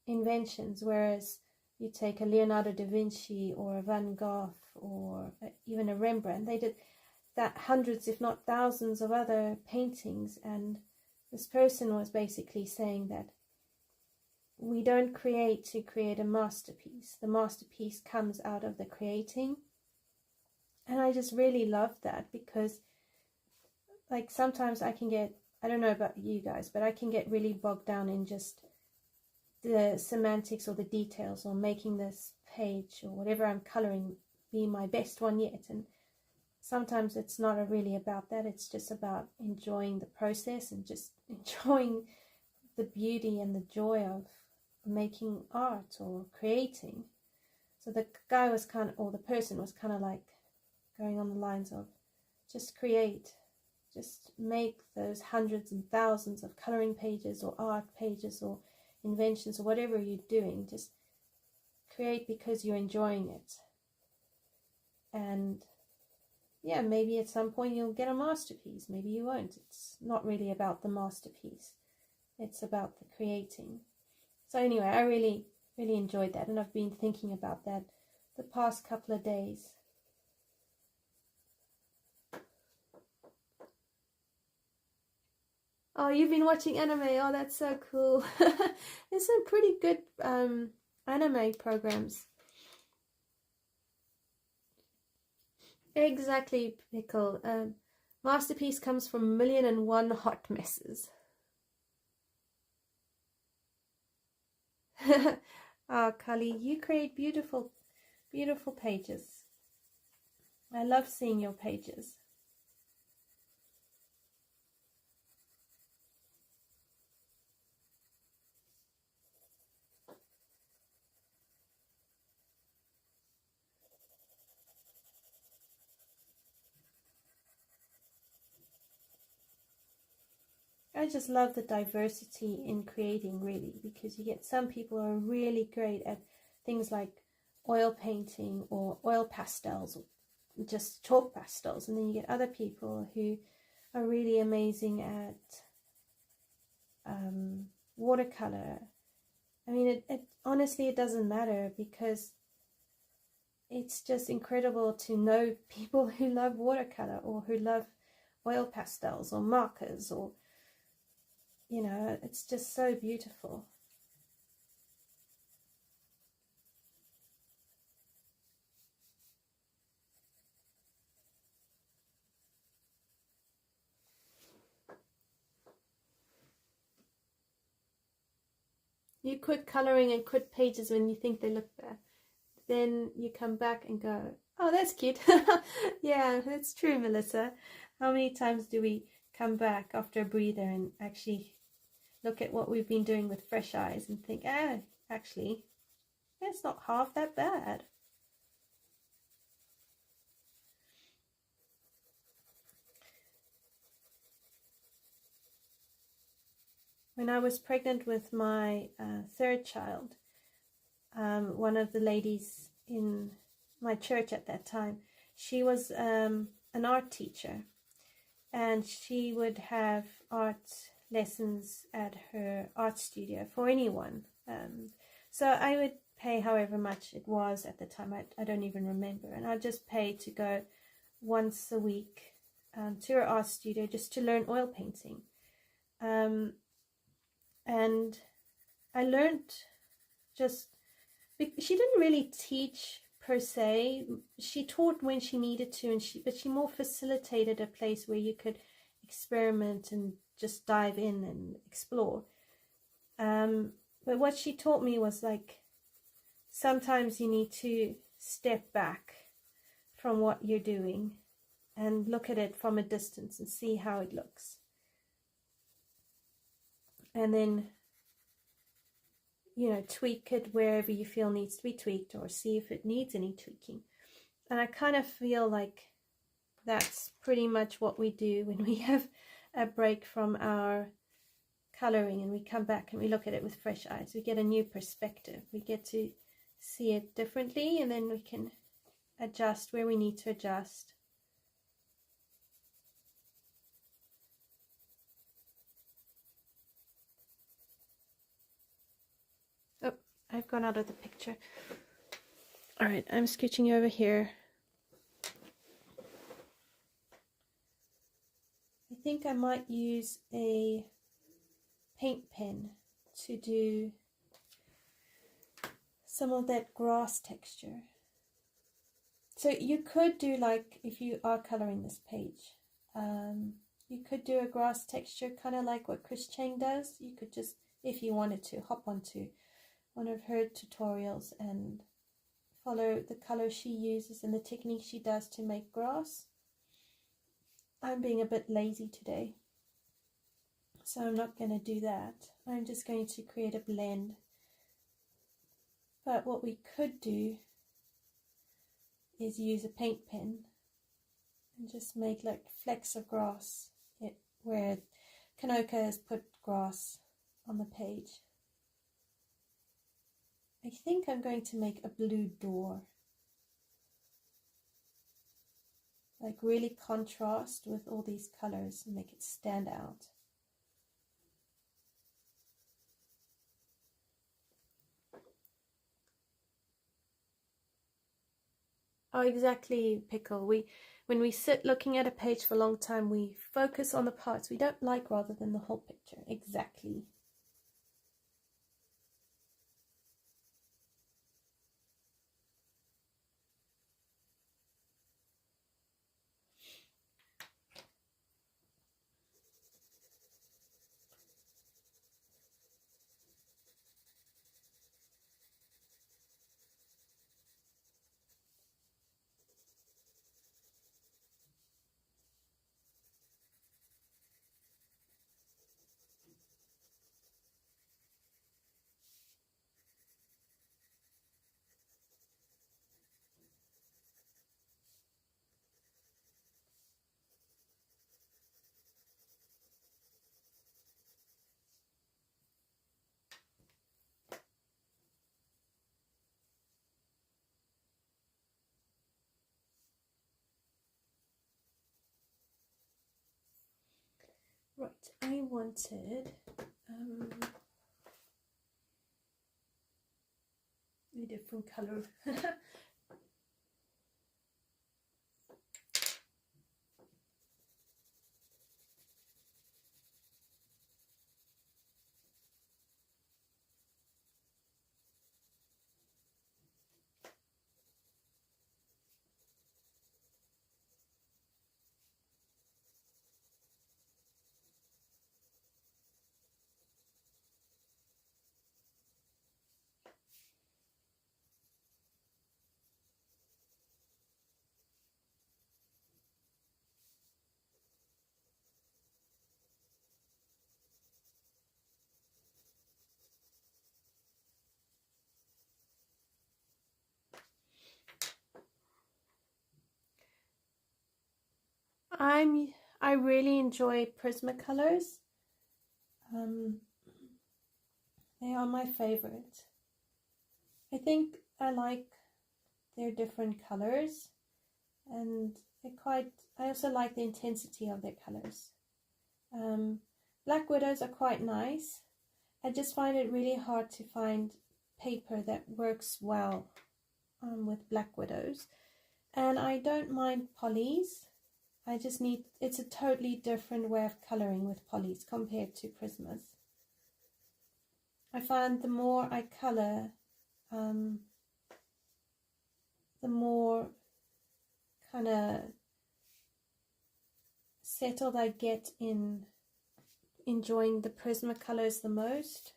inventions, whereas you take a Leonardo da Vinci or a Van Gogh or even a Rembrandt, they did that hundreds if not thousands of other paintings. And this person was basically saying that we don't create to create a masterpiece. The masterpiece comes out of the creating. And I just really love that, because like sometimes I can get, I don't know about you guys, but I can get really bogged down in just the semantics or the details, or making this page or whatever I'm coloring be my best one yet. And sometimes it's not really about that. It's just about enjoying the process and just enjoying the beauty and the joy of making art or creating. So the guy was kind of, or the person was kind of like going on the lines of, just create, just make those hundreds and thousands of coloring pages or art pages or inventions or whatever you're doing. Just create because you're enjoying it. And yeah, maybe at some point you'll get a masterpiece, maybe you won't. It's not really about the masterpiece, it's about the creating. So anyway, I really enjoyed that, and I've been thinking about that the past couple of days. Oh, you've been watching anime. Oh, that's so cool. There's some pretty good anime programs. Exactly, Pickle. Masterpiece comes from 1,000,001 hot messes. Oh, Kali, you create beautiful, beautiful pages. I love seeing your pages. I just love the diversity in creating, really, because you get some people who are really great at things like oil painting or oil pastels or just chalk pastels, and then you get other people who are really amazing at watercolor. I mean, it honestly, it doesn't matter, because it's just incredible to know people who love watercolor or who love oil pastels or markers, or you know, it's just so beautiful. You quit coloring and quit pages when you think they look bad. Then you come back and go, oh, that's cute. Yeah, that's true, Melissa. How many times do we come back after a breather and actually look at what we've been doing with fresh eyes and think, actually, it's not half that bad. When I was pregnant with my third child, one of the ladies in my church at that time, she was an art teacher, and she would have art lessons at her art studio for anyone. So I would pay however much it was at the time. I don't even remember, and I'd just pay to go once a week to her art studio just to learn oil painting. And I learned just, she didn't really teach per se. She taught when she needed to, but she more facilitated a place where you could experiment and just dive in and explore. But what she taught me was like, sometimes you need to step back from what you're doing and look at it from a distance and see how it looks. And then, you know, tweak it wherever you feel needs to be tweaked, or see if it needs any tweaking. And I kind of feel like that's pretty much what we do when we have a break from our coloring and we come back and we look at it with fresh eyes. We get a new perspective. We get to see it differently, and then we can adjust where we need to adjust. Oh, I've gone out of the picture. All right, I'm scooching over here. I think I might use a paint pen to do some of that grass texture. So you could do, like, if you are coloring this page, you could do a grass texture kind of like what Chris Chang does. You could just, if you wanted to, hop onto one of her tutorials and follow the color she uses and the technique she does to make grass. I'm being a bit lazy today, so I'm not going to do that. I'm just going to create a blend. But what we could do is use a paint pen and just make like flecks of grass where Kanoka has put grass on the page. I think I'm going to make a blue door, like really contrast with all these colors and make it stand out. Oh, exactly, Pickle. When we sit looking at a page for a long time, we focus on the parts we don't like rather than the whole picture. Exactly. Right, I wanted a different color. I really enjoy Prismacolors. They are my favorite. I think I like their different colors, and I also like the intensity of their colors. Black Widows are quite nice. I just find it really hard to find paper that works well with Black Widows. And I don't mind polys. I just need, it's a totally different way of coloring with polys compared to Prismas. I find the more I color, the more kind of settled I get in enjoying the Prismacolors the most.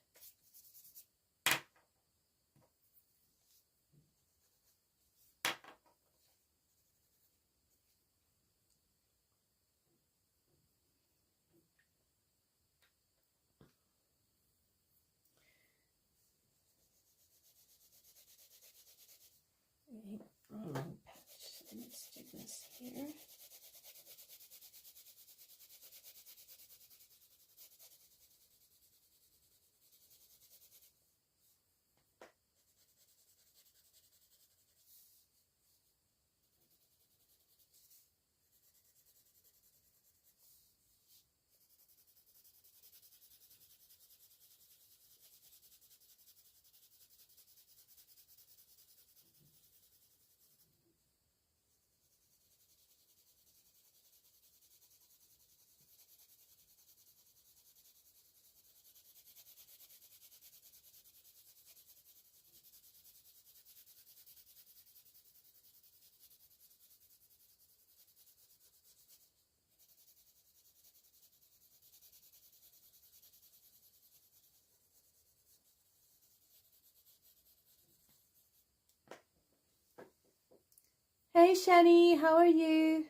Wrong patch. Let's do this here. Hey Shani, how are you?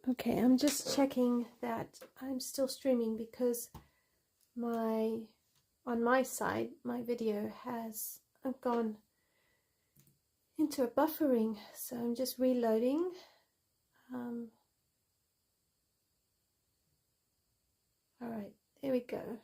Okay, I'm just checking that I'm still streaming because on my side, my video has gone into a buffering, so I'm just reloading. All right, there we go.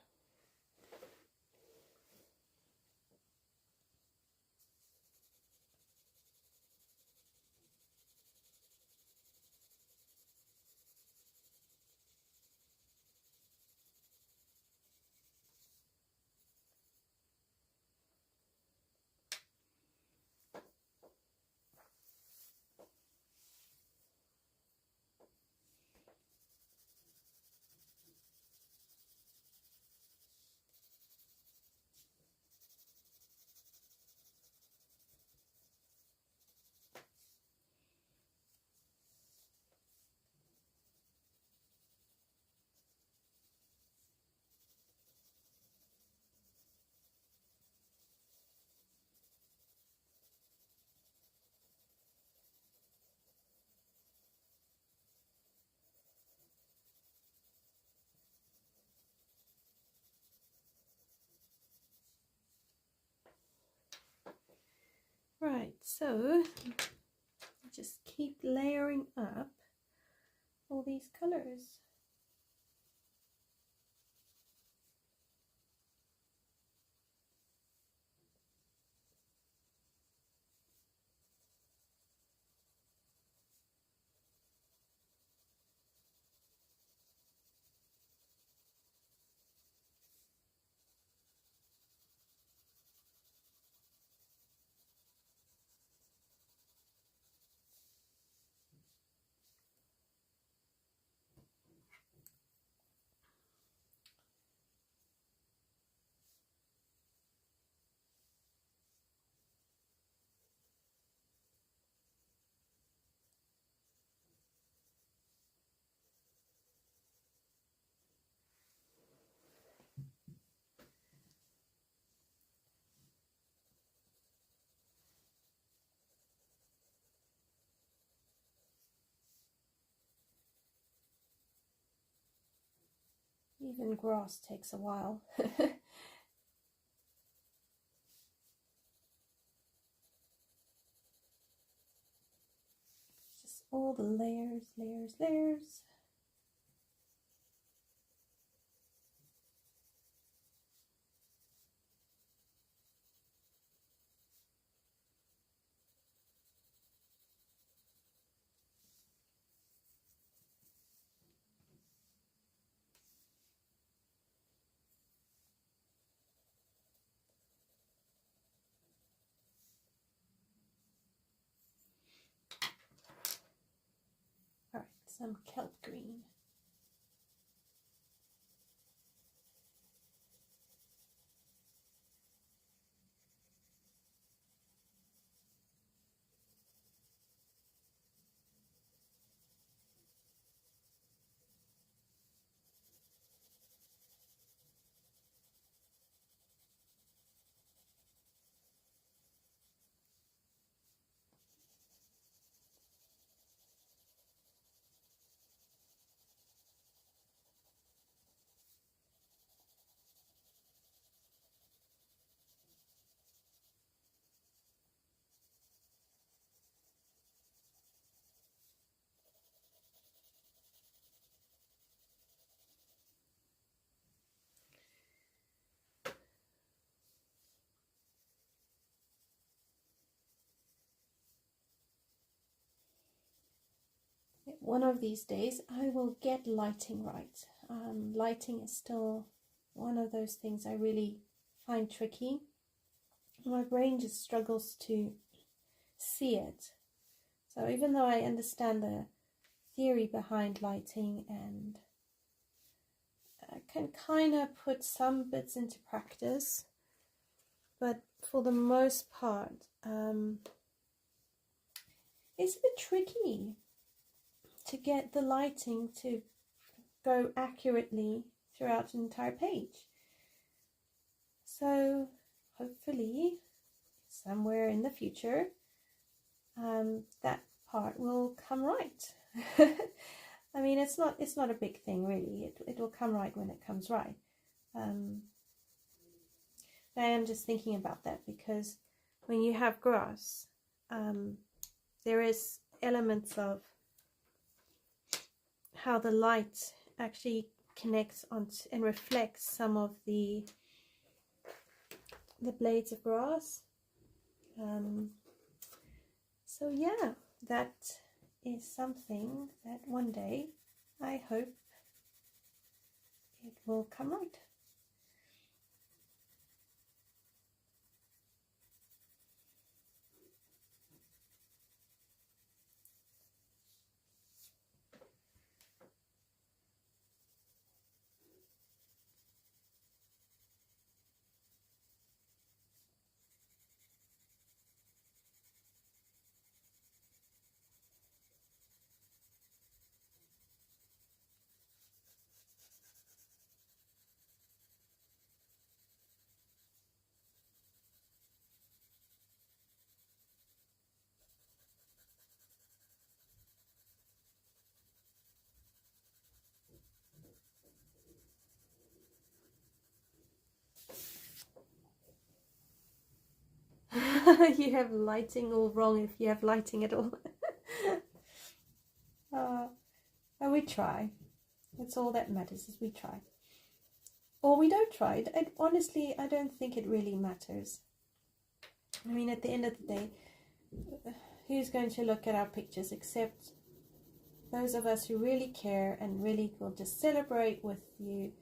Right, so just keep layering up all these colors. Even grass takes a while. Just all the layers, layers, layers. All right, some kelp green. One of these days I will get lighting right. Lighting is still one of those things I really find tricky. My brain just struggles to see it. So even though I understand the theory behind lighting and I can kind of put some bits into practice, but for the most part it's a bit tricky to get the lighting to go accurately throughout an entire page. So hopefully somewhere in the future that part will come right. I mean, it's not a big thing really. It will come right when it comes right. I am just thinking about that because when you have grass, there is elements of how the light actually connects on and reflects some of the blades of grass. So yeah, that is something that one day I hope it will come right. You have lighting all wrong if you have lighting at all. And we try. That's all that matters, is we try. Or we don't try. Honestly, I don't think it really matters. I mean, at the end of the day, who's going to look at our pictures except those of us who really care and really will just celebrate with you.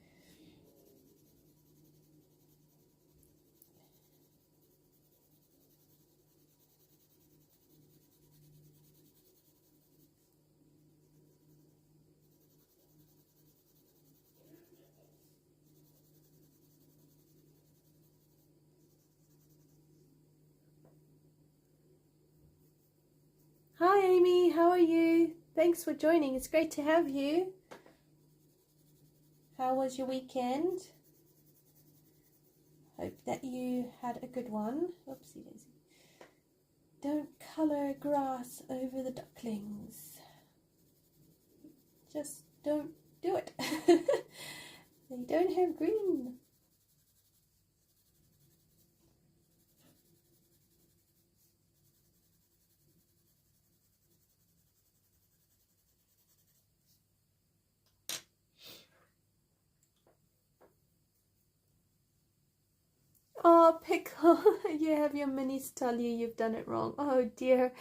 Hi Amy, how are you? Thanks for joining. It's great to have you. How was your weekend? Hope that you had a good one. Oopsie daisy. Don't colour grass over the ducklings. Just don't do it. They don't have green. Oh, Pickle, you have your minis tell you you've done it wrong. Oh dear.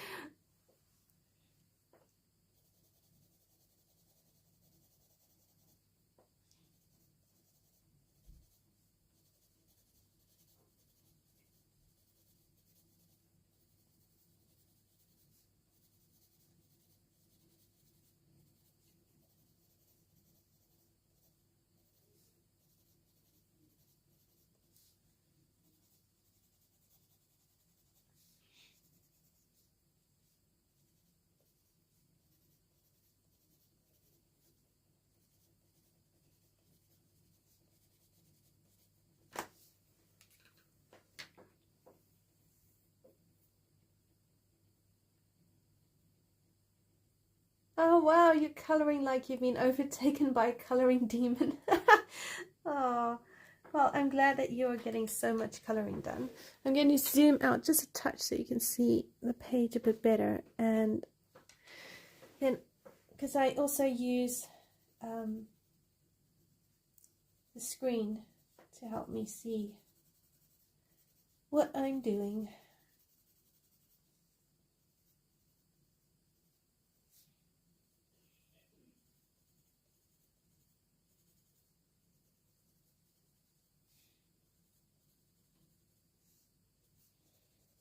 Oh wow, you're colouring like you've been overtaken by a colouring demon. Oh, well, I'm glad that you're getting so much colouring done. I'm going to zoom out just a touch so you can see the page a bit better. And then, because I also use the screen to help me see what I'm doing.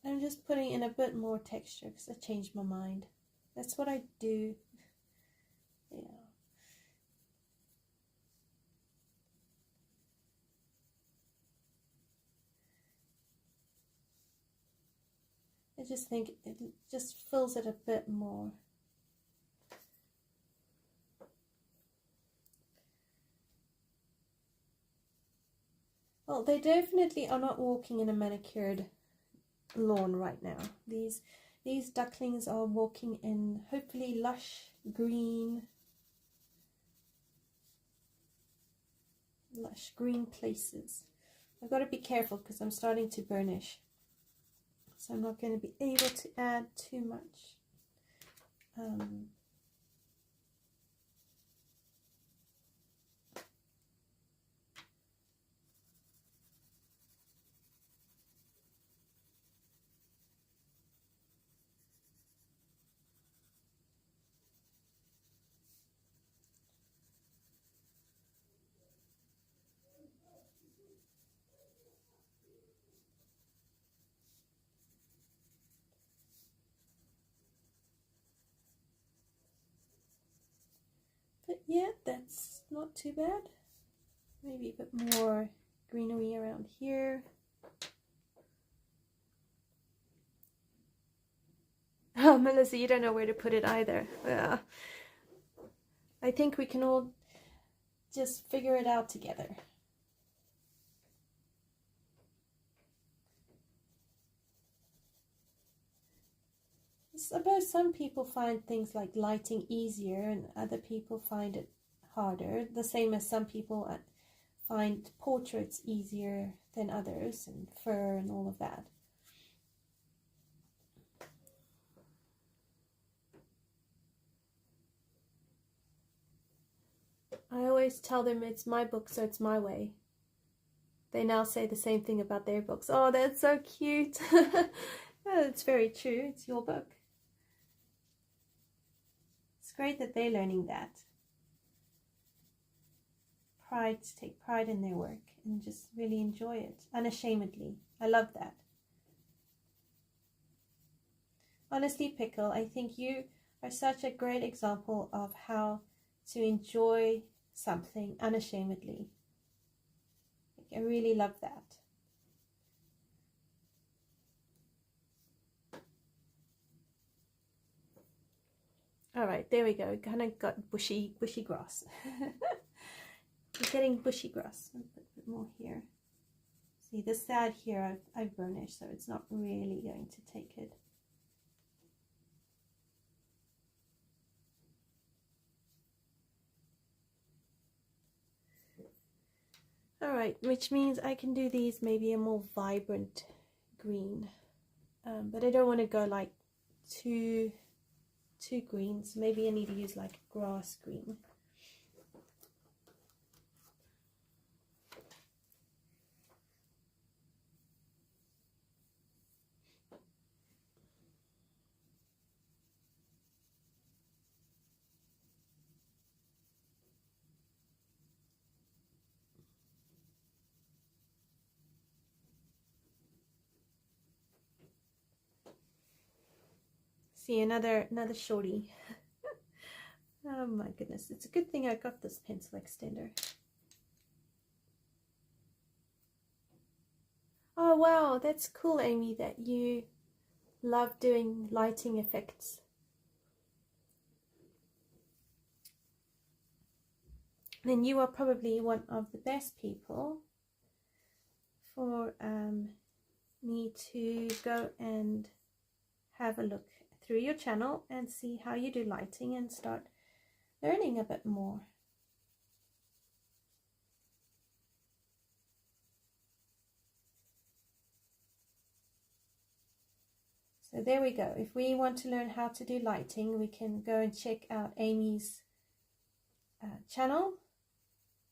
I'm just putting in a bit more texture because I changed my mind. That's what I do. Yeah. I just think it just fills it a bit more. Well, they definitely are not walking in a manicured lawn right now. These ducklings are walking in hopefully lush green places. I've got to be careful because I'm starting to burnish, so I'm not going to be able to add too much. But yeah, that's not too bad. Maybe a bit more greenery around here. Oh, Melissa, you don't know where to put it either. Yeah. I think we can all just figure it out together. I suppose some people find things like lighting easier and other people find it harder. The same as some people find portraits easier than others, and fur and all of that. always tell them it's my book, so it's my way. They now say the same thing about their books. Oh, that's so cute. Oh, it's very true. It's your book. It's great that they're learning that. Take pride in their work and just really enjoy it unashamedly. I love that. Honestly, Pickle, I think you are such a great example of how to enjoy something unashamedly. I really love that. All right, there we go. Kind of got bushy grass. We're getting bushy grass. I'll put a bit more here. See, this side here I've burnished, so it's not really going to take it. All right, which means I can do these maybe a more vibrant green, but I don't want to go like too green, so maybe I need to use like grass green. See, another shorty. Oh my goodness, it's a good thing I got this pencil extender. Oh wow, that's cool, Amy, that you love doing lighting effects. Then you are probably one of the best people for me to go and have a look through your channel and see how you do lighting and start learning a bit more. So there we go. If we want to learn how to do lighting, we can go and check out Amy's channel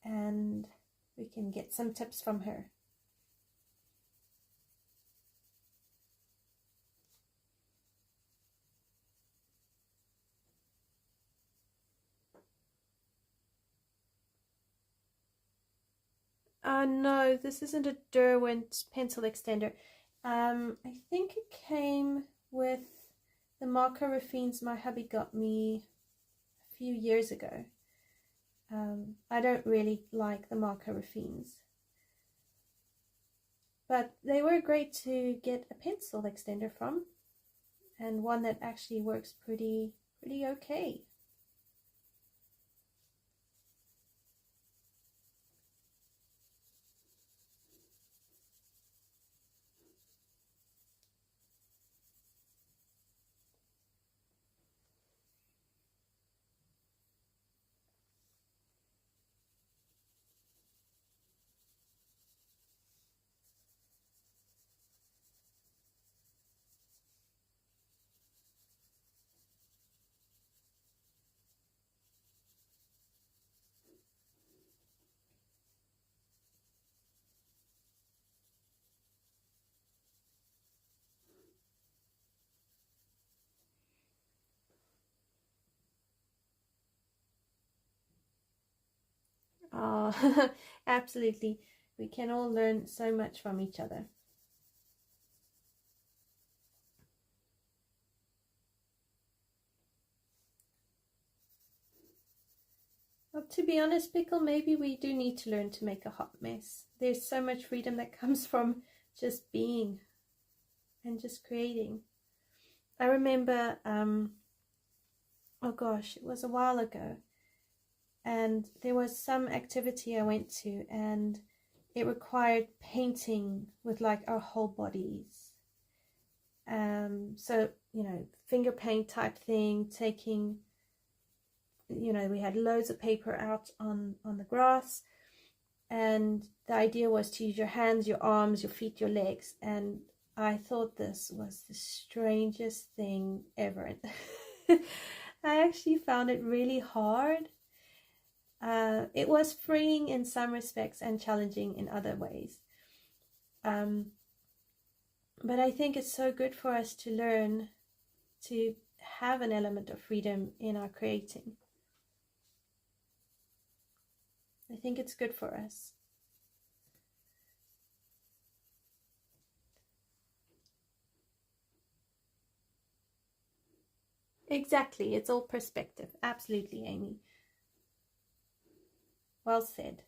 and we can get some tips from her. No, this isn't a Derwent pencil extender. I think it came with the marker Raffines my hubby got me a few years ago. I don't really like the marker Raffines, but they were great to get a pencil extender from, and one that actually works pretty okay. Oh, absolutely. We can all learn so much from each other. Well, to be honest, Pickle, maybe we do need to learn to make a hot mess. There's so much freedom that comes from just being and just creating. I remember, oh gosh, it was a while ago, and there was some activity I went to and it required painting with like our whole bodies. So, you know, finger paint type thing, taking, you know, we had loads of paper out on the grass, and the idea was to use your hands, your arms, your feet, your legs, and I thought this was the strangest thing ever. I actually found it really hard, It was freeing in some respects and challenging in other ways. But I think it's so good for us to learn to have an element of freedom in our creating. I think it's good for us. Exactly, it's all perspective. Absolutely, Amy. Well said.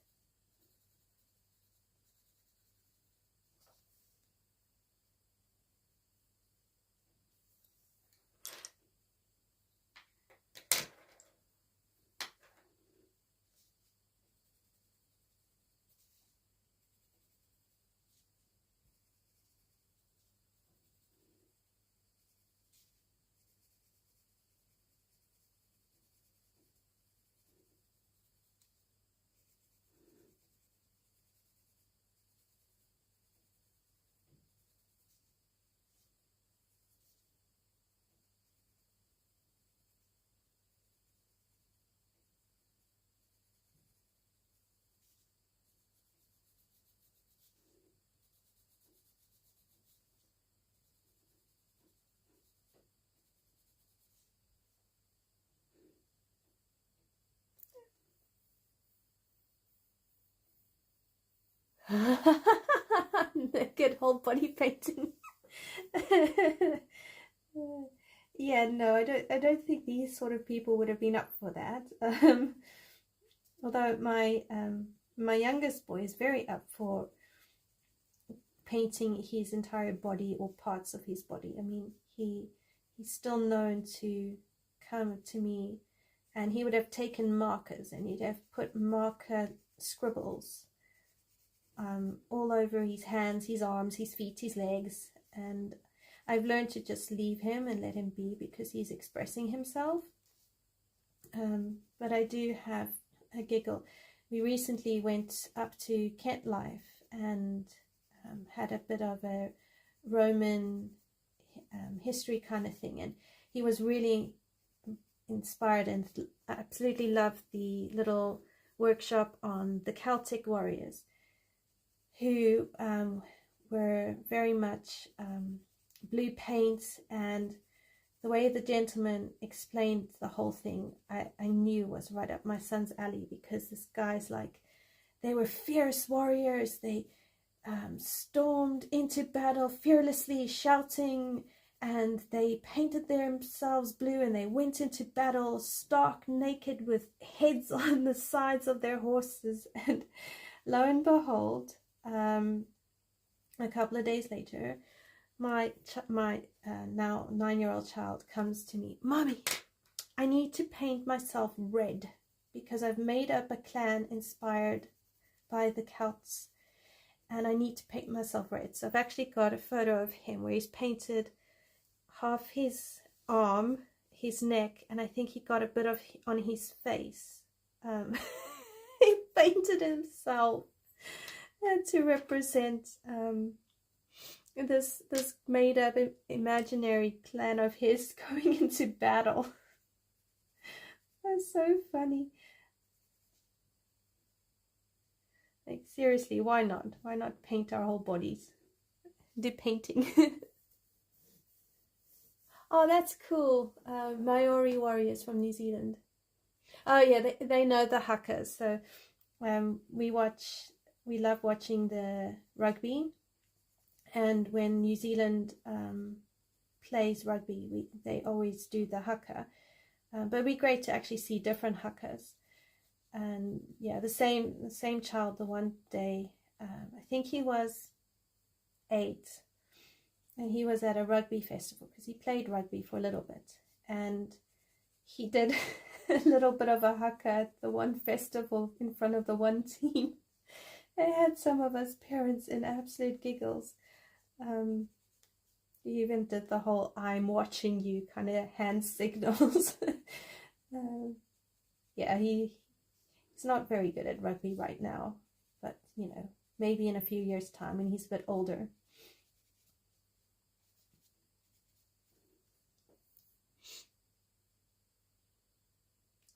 The good whole body painting. Yeah, no, I don't think these sort of people would have been up for that. Although my youngest boy is very up for painting his entire body or parts of his body. I mean, he's still known to come to me, and he would have taken markers and he'd have put marker scribbles all over his hands, his arms, his feet, his legs. And I've learned to just leave him and let him be because he's expressing himself. But I do have a giggle. We recently went up to Kent Life and had a bit of a Roman history kind of thing, and he was really inspired and absolutely loved the little workshop on the Celtic warriors, who were very much blue paints, and the way the gentleman explained the whole thing, I knew was right up my son's alley, because this guy's like, they were fierce warriors, they stormed into battle fearlessly, shouting, and they painted themselves blue, and they went into battle stark naked with heads on the sides of their horses. And lo and behold, a couple of days later, my now 9-year-old child comes to me, "Mommy, I need to paint myself red because I've made up a clan inspired by the Celts, and I need to paint myself red." So I've actually got a photo of him where he's painted half his arm, his neck, and I think he got a bit of on his face. He painted himself to represent this made up imaginary clan of his going into battle. That's so funny. Like, seriously, why not? Why not paint our whole bodies? Do painting. Oh, that's cool. Maori warriors from New Zealand. Oh yeah, they know the hakas. So we love watching the rugby, and when New Zealand plays rugby, they always do the haka. But it'd be great to actually see different hakas. And yeah, the same child, the one day, I think he was 8, and he was at a rugby festival because he played rugby for a little bit, and he did a little bit of a haka at the one festival in front of the one team. It had some of us parents in absolute giggles. He even did the whole "I'm watching you" kind of hand signals. Yeah, he's not very good at rugby right now, but you know, maybe in a few years' time when he's a bit older.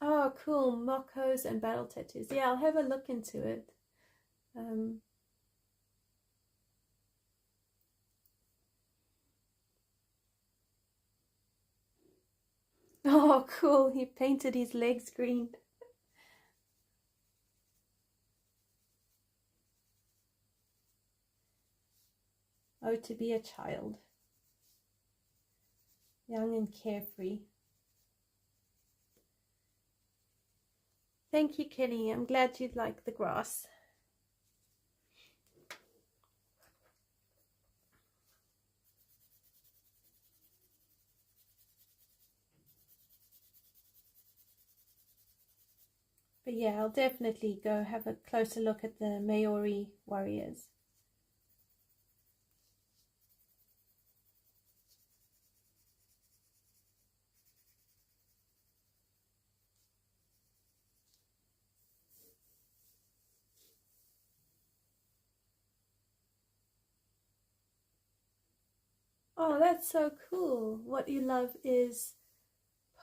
Oh, cool. Mockos and battle tattoos. Yeah, I'll have a look into it. Oh, cool. He painted his legs green. Oh, to be a child. Young and carefree. Thank you, Kenny. I'm glad you like the grass. But yeah, I'll definitely go have a closer look at the Maori warriors. Oh, that's so cool. What you love is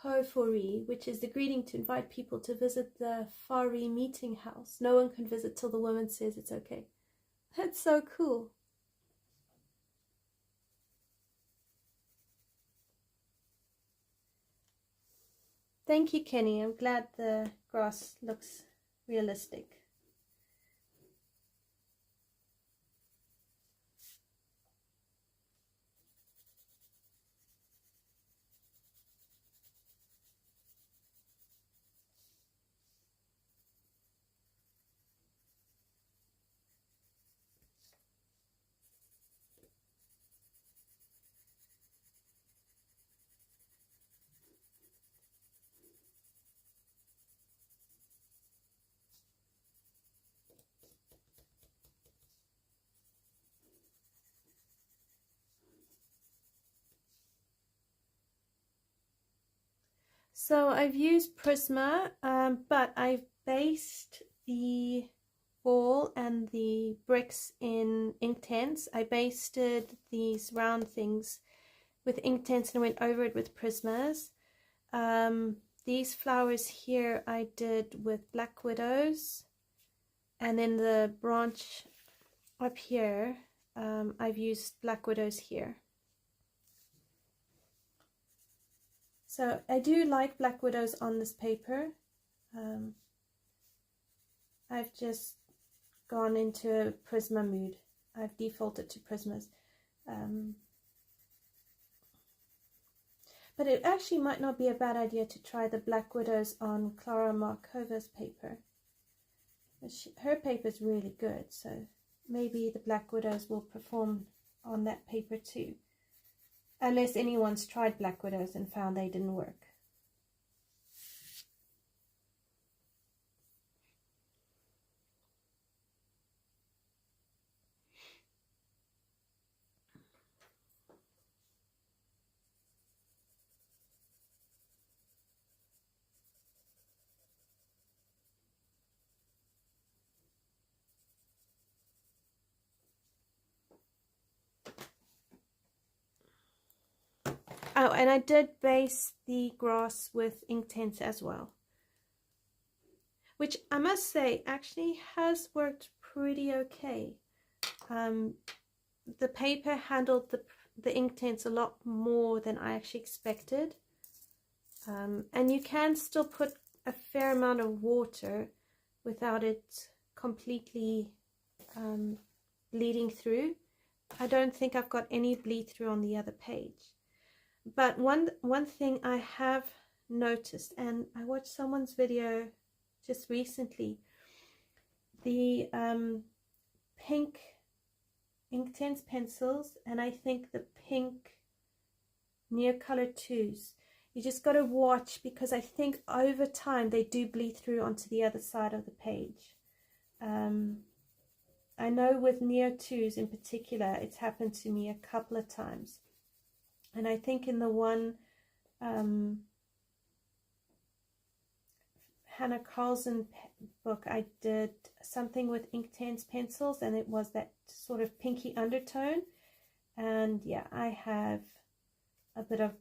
Pofori, which is the greeting to invite people to visit the Whare meeting house. No one can visit till the woman says it's okay. That's so cool. Thank you, Kenny. I'm glad the grass looks realistic. So I've used Prisma, but I've based the wall and the bricks in Inktense. I basted these round things with Inktense and I went over it with Prismas. These flowers here I did with Black Widows, and then the branch up here I've used Black Widows here. So I do like Black Widows on this paper. I've just gone into a Prisma mood. I've defaulted to Prismas. But it actually might not be a bad idea to try the Black Widows on Clara Markova's paper. Her paper is really good, so maybe the Black Widows will perform on that paper too. Unless anyone's tried Black Widows and found they didn't work. Oh, and I did base the grass with Inktense as well, which I must say actually has worked pretty okay. The paper handled the Inktense a lot more than I actually expected, and you can still put a fair amount of water without it completely bleeding through. I don't think I've got any bleed through on the other page. But one thing I have noticed, and I watched someone's video just recently, the pink Inktense pencils, and I think the pink Neocolor 2s, you just got to watch, because I think over time they do bleed through onto the other side of the page. I know with Neo 2s in particular, it's happened to me a couple of times. And I think in the one Hannah Carlson book, I did something with Inktense pencils, and it was that sort of pinky undertone. And yeah, I have a bit of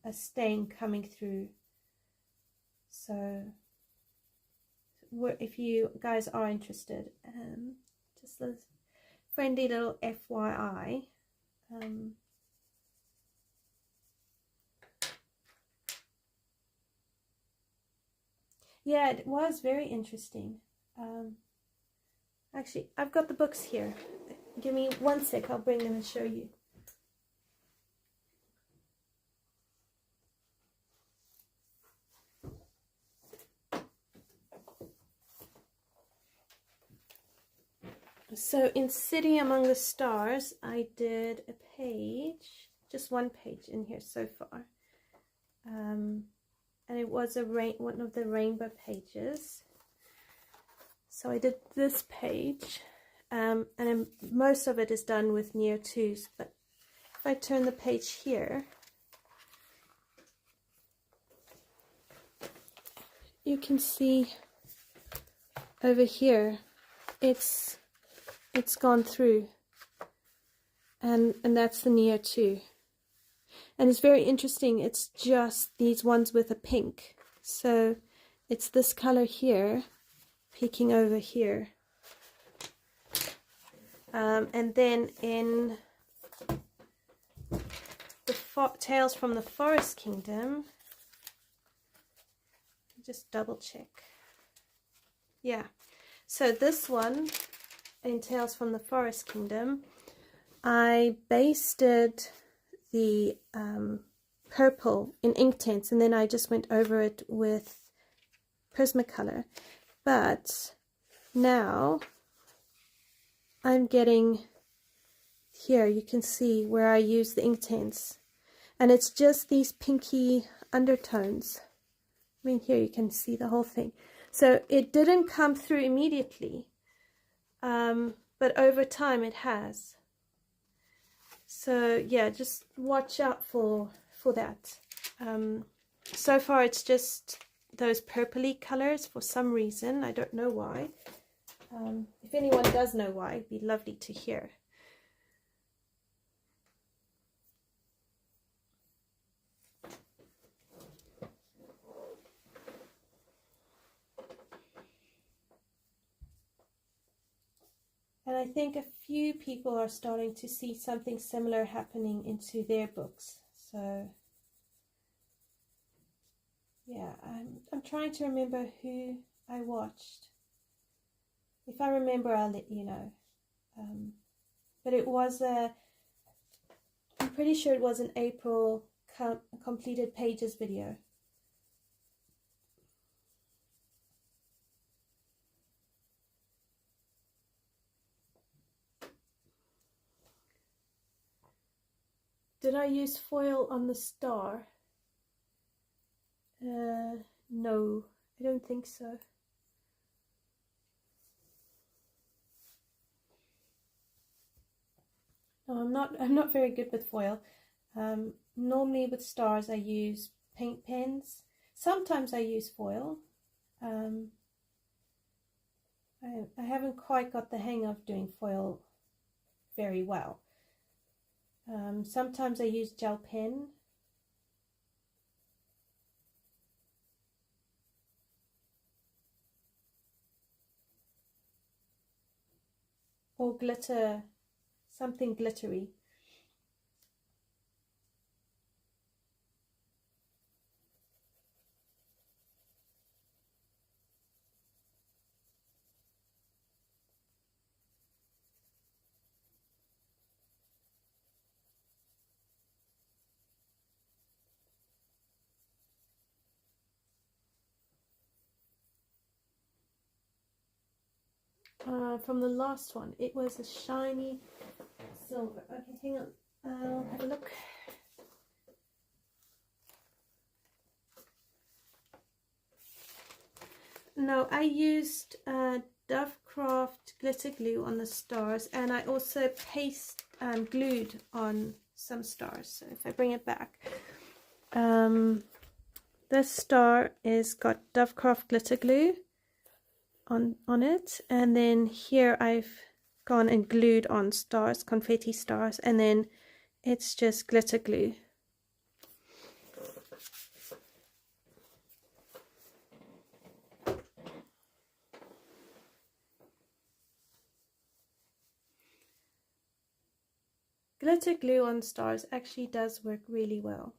a stain coming through. So if you guys are interested. Just a friendly little FYI. Yeah, it was very interesting. Actually, I've got the books here. Give me 1 sec, I'll bring them and show you. So in City Among the Stars, I did a page, just 1 page in here so far. And it was one of the rainbow pages. So I did this page, and most of it is done with near twos, but if I turn the page here, you can see over here it's gone through, and that's the near two, and it's very interesting. It's just these ones with a pink, so it's this color here peeking over here, and then in the Tales from the Forest Kingdom, just double check, yeah, so this one in Tales from the Forest Kingdom, I basted the purple in Inktense, and then I just went over it with Prismacolor. But now I'm getting here, you can see where I use the Inktense, and it's just these pinky undertones. I mean, here you can see the whole thing. So it didn't come through immediately, but over time it has. So yeah, just watch out for that. So far it's just those purpley colors for some reason. I don't know why. If anyone does know why, it'd be lovely to hear. And I think a few people are starting to see something similar happening into their books. So yeah, I'm trying to remember who I watched. If I remember, I'll let you know. But it was I'm pretty sure it was an April completed pages video. Did I use foil on the star? No, I don't think so. No, I'm not very good with foil. Normally with stars I use paint pens. Sometimes I use foil. I haven't quite got the hang of doing foil very well. Sometimes I use gel pen. Or glitter, something glittery. From the last one, it was a shiny silver. Okay, hang on, I'll have a look. No, I used Dovecraft glitter glue on the stars, and I also glued on some stars. So if I bring it back, this star is got Dovecraft glitter glue on it, and then here I've gone and glued on stars, confetti stars, and then it's just glitter glue. glitter glue on stars actually does work really well.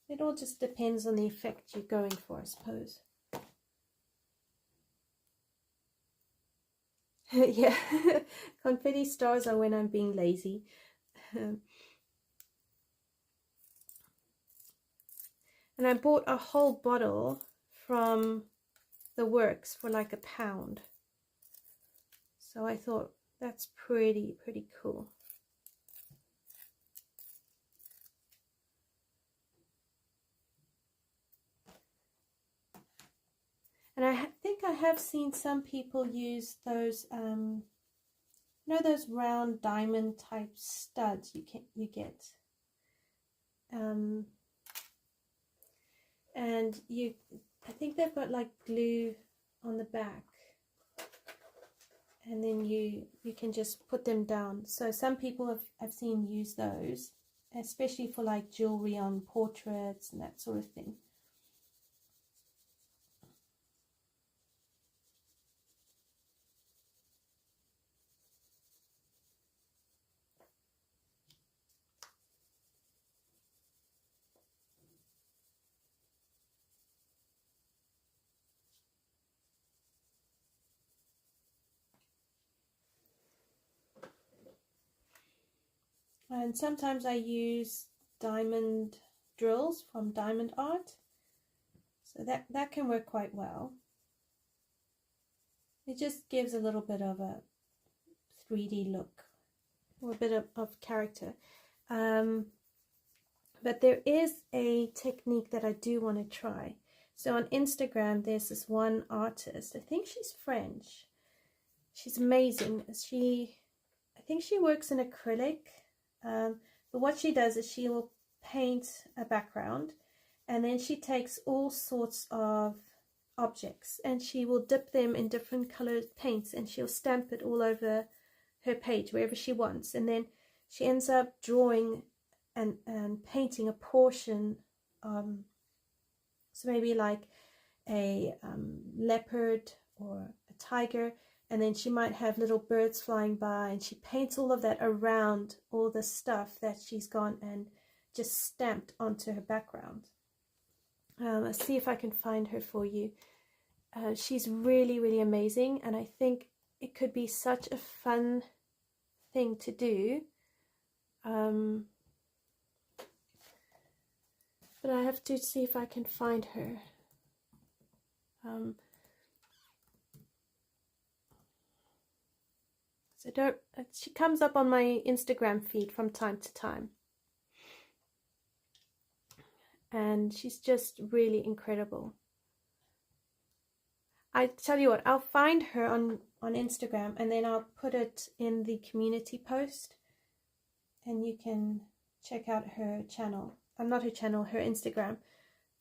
It all just depends on the effect you're going for, I suppose. Yeah, confetti stars are when I'm being lazy. And I bought a whole bottle from the Works for like £1. So I thought that's pretty cool. And I think I have seen some people use those, you know, those round diamond type studs you get. And I think they've got like glue on the back, and then you can just put them down. So some people I've seen use those, especially for like jewelry on portraits and that sort of thing. And sometimes I use diamond drills from Diamond Art, so that can work quite well. It just gives a little bit of a 3D look, or a bit of character. But there is a technique that I do want to try. So on Instagram there's this one artist, I think she's French. She's amazing. I think she works in acrylic. But what she does is she will paint a background, and then she takes all sorts of objects and she will dip them in different colored paints, and she'll stamp it all over her page wherever she wants, and then she ends up drawing and painting a portion, so maybe like a leopard or a tiger, and then she might have little birds flying by, and she paints all of that around all the stuff that she's gone and just stamped onto her background. Let's see if I can find her for you. She's really amazing, and I think it could be such a fun thing to do. But I have to see if I can find her. So she comes up on my Instagram feed from time to time, and she's just really incredible. I tell you what, I'll find her on Instagram, and then I'll put it in the community post, and you can check out her channel. Not her channel, her Instagram.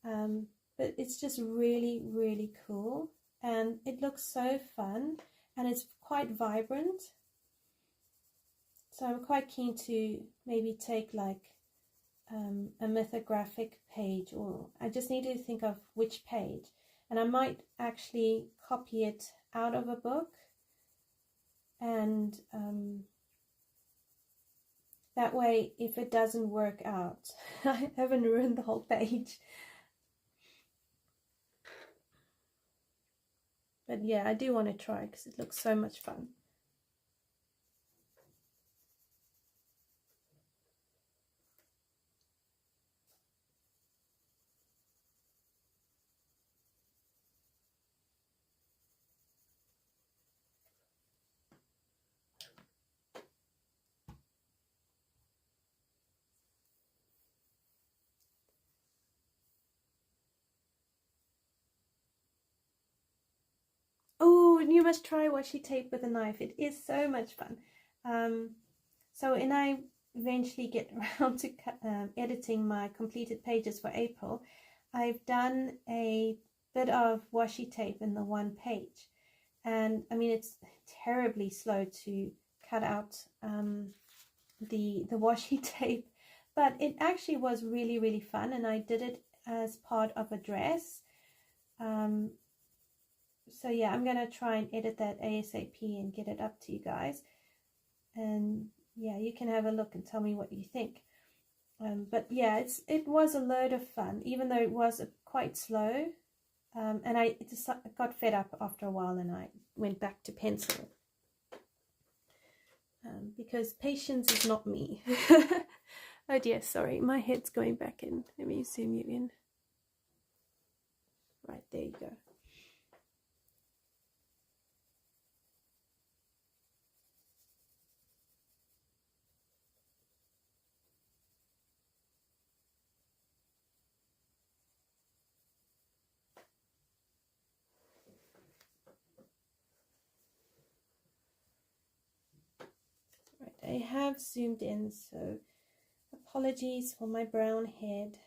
But it's just really cool, and it looks so fun, and it's quite vibrant. So I'm quite keen to maybe take like a mythographic page, or I just need to think of which page, and I might actually copy it out of a book, and that way if it doesn't work out I haven't ruined the whole page. But yeah, I do want to try because it looks so much fun. Oh, and you must try washi tape with a knife. It is so much fun. So when I eventually get around to editing my completed pages for April, I've done a bit of washi tape in the one page. And I mean, it's terribly slow to cut out the washi tape, but it actually was really fun, and I did it as part of a dress. So yeah, I'm gonna try and edit that ASAP and get it up to you guys. And yeah, you can have a look and tell me what you think. But yeah, it was a load of fun, even though it was quite slow. And I just got fed up after a while, and I went back to pencil. Because patience is not me. Oh dear, sorry, my head's going back in. Let me zoom you in. Right, there you go. Right, I have zoomed in, so apologies for my brown head.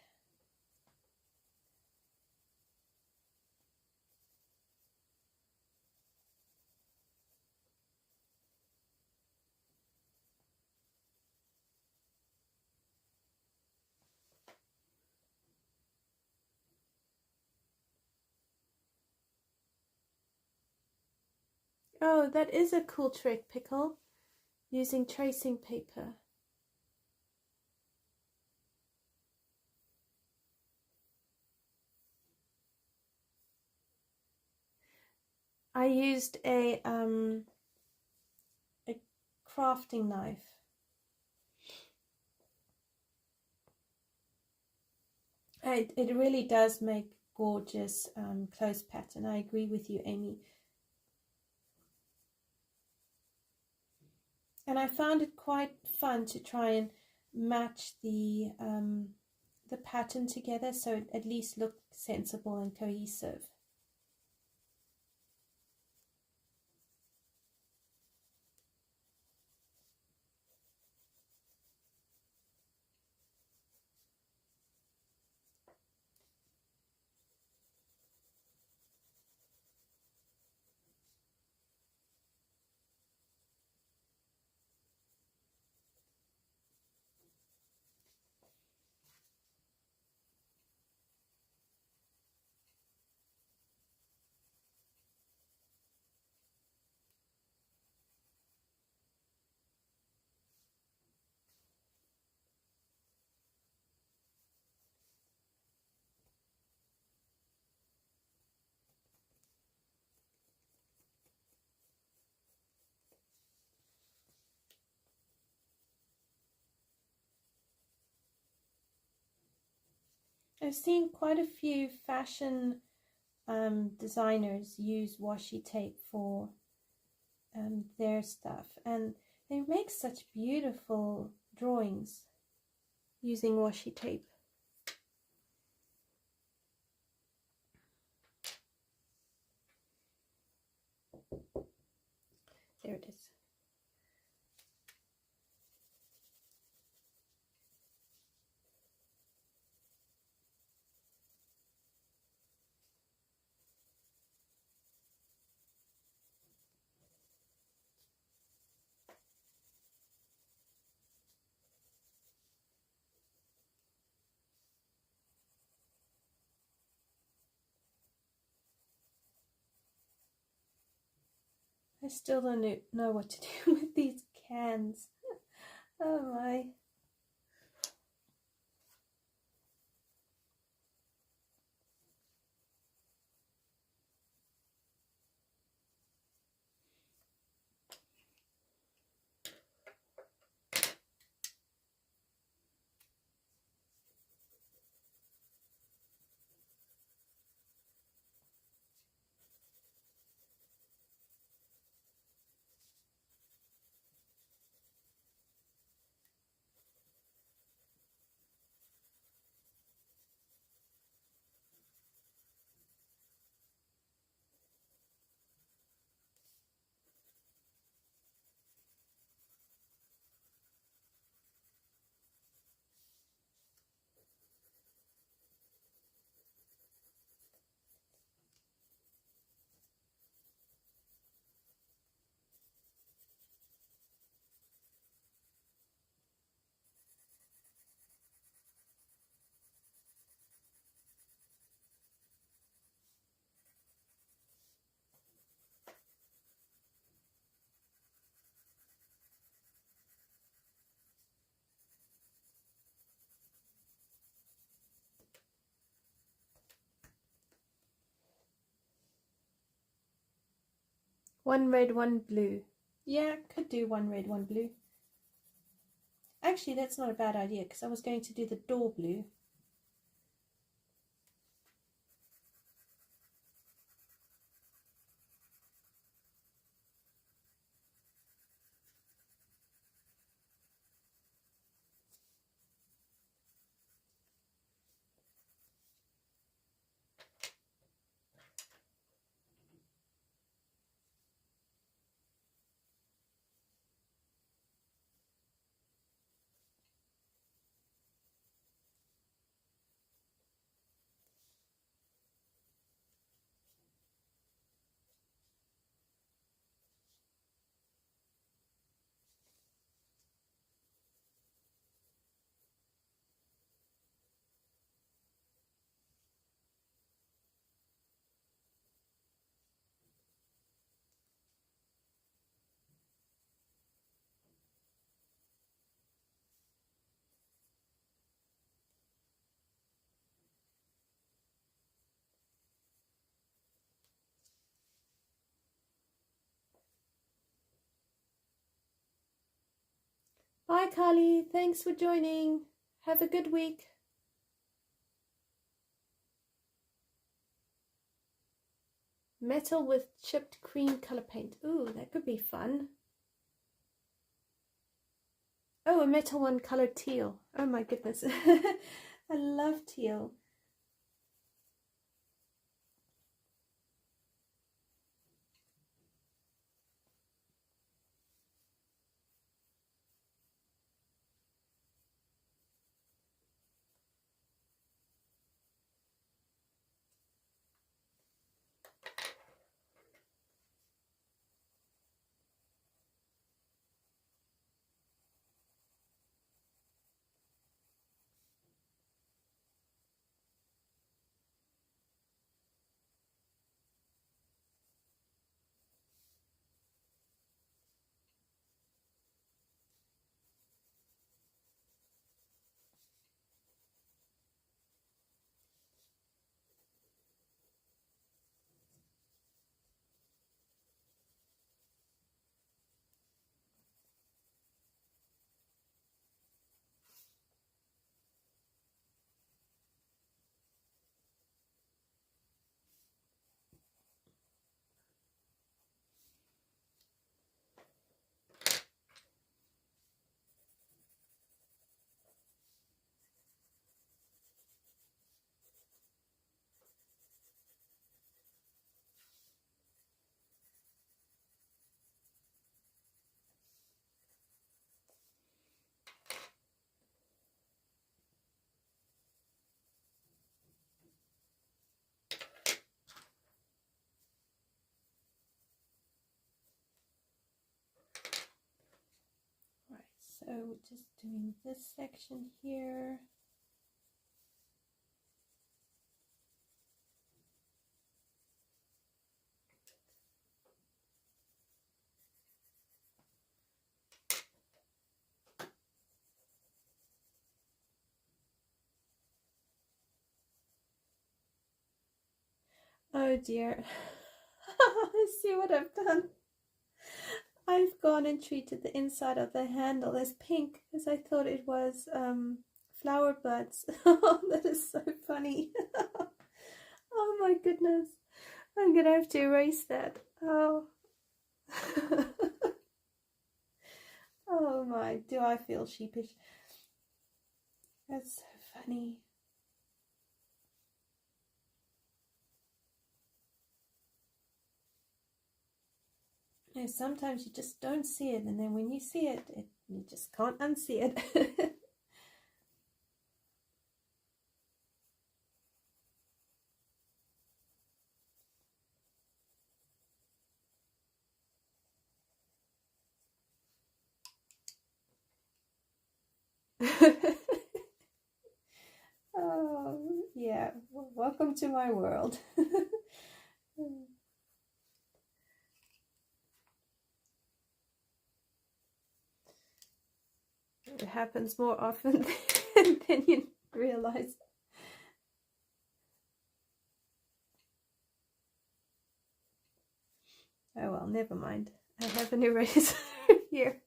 Oh, that is a cool trick, Pickle, using tracing paper. I used a crafting knife. It really does make gorgeous clothes pattern. I agree with you, Amy. And I found it quite fun to try and match the pattern together, so it at least looked sensible and cohesive. I've seen quite a few fashion designers use washi tape for their stuff, and they make such beautiful drawings using washi tape. There it is. I still don't know what to do with these cans. Oh my. One red, one blue. Yeah, could do one red, one blue. Actually, that's not a bad idea because I was going to do the door blue. Bye, Carly. Thanks for joining. Have a good week. Metal with chipped cream color paint. Ooh, that could be fun. Oh, a metal one colored teal. Oh my goodness. I love teal. So we're just doing this section here. Oh dear. See what I've done? I've gone and treated the inside of the handle as pink because I thought it was flower buds. Oh, that is so funny. Oh my goodness. I'm gonna have to erase that. Oh. Oh my, do I feel sheepish? That's so funny. You know, sometimes you just don't see it, and then when you see it, you just can't unsee it. Oh, yeah. Well, welcome to my world. It happens more often than you realize. Oh well, never mind. I have an eraser here.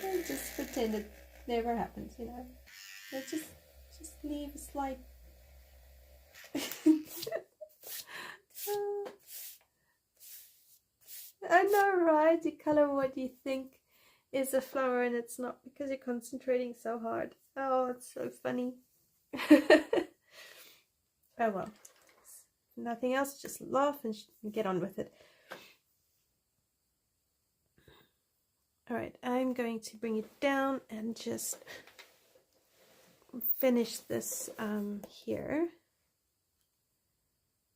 I just pretend it never happened, you know. Let's just leave a slight. I know, right? You color what you think is a flower and it's not, because you're concentrating so hard. Oh, it's so funny. Oh well. Nothing else, just laugh and get on with it. Alright, I'm going to bring it down and just finish this here.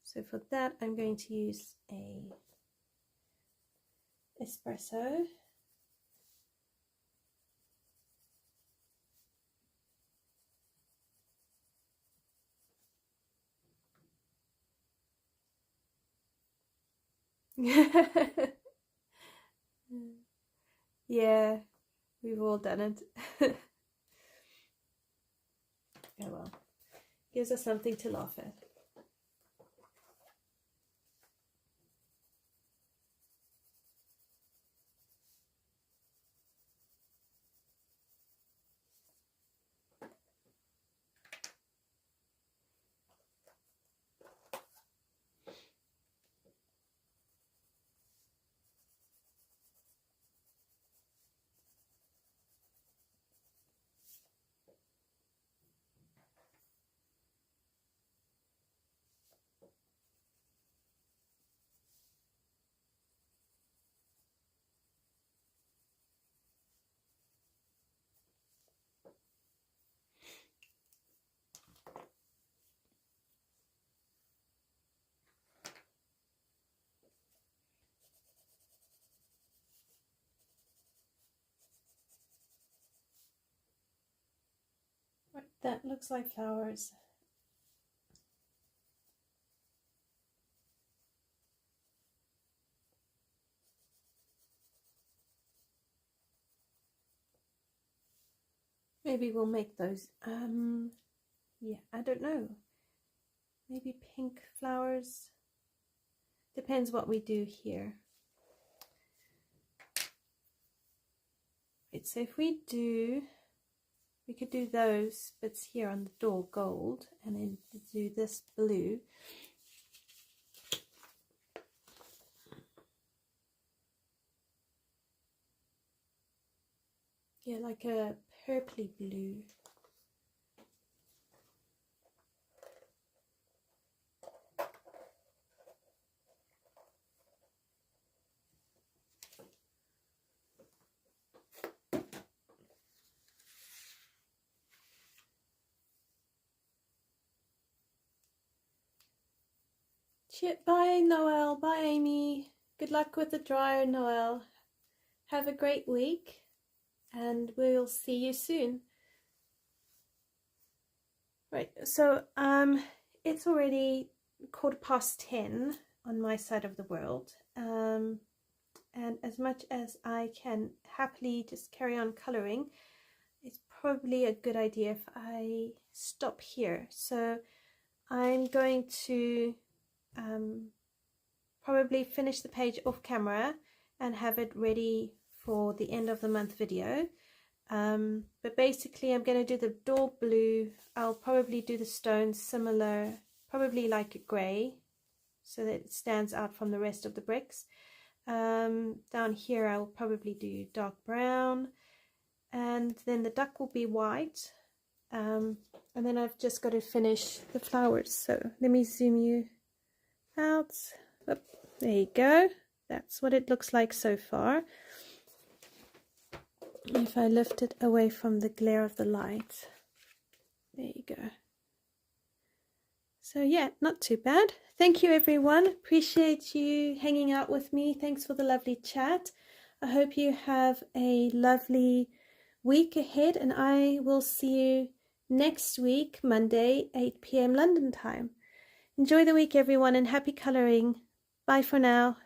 So for that, I'm going to use a espresso. Yeah, we've all done it. Oh well, gives us something to laugh at. Right, that looks like flowers. Maybe we'll make those, yeah, I don't know. Maybe pink flowers. Depends what we do here. Right, so if we could do those bits here on the door gold, and then do this blue. Yeah, like a purpley blue. Bye, Noelle. Bye, Amy. Good luck with the dryer, Noelle. Have a great week, and we'll see you soon. Right, so it's already 10:15 on my side of the world, and as much as I can happily just carry on coloring, it's probably a good idea if I stop here. So I'm going to probably finish the page off camera and have it ready for the end of the month video. But basically I'm going to do the door blue. I'll probably do the stones similar, probably like a grey, so that it stands out from the rest of the bricks. Down here I'll probably do dark brown, and then the duck will be white, and then I've just got to finish the flowers. So let me zoom you out. Oh, there you go. That's what it looks like so far. If I lift it away from the glare of the light, there you go. So yeah, not too bad. Thank you everyone. Appreciate you hanging out with me. Thanks for the lovely chat. I hope you have a lovely week ahead, and I will see you next week, Monday, 8 p.m. London time. Enjoy the week everyone, and happy coloring. Bye for now.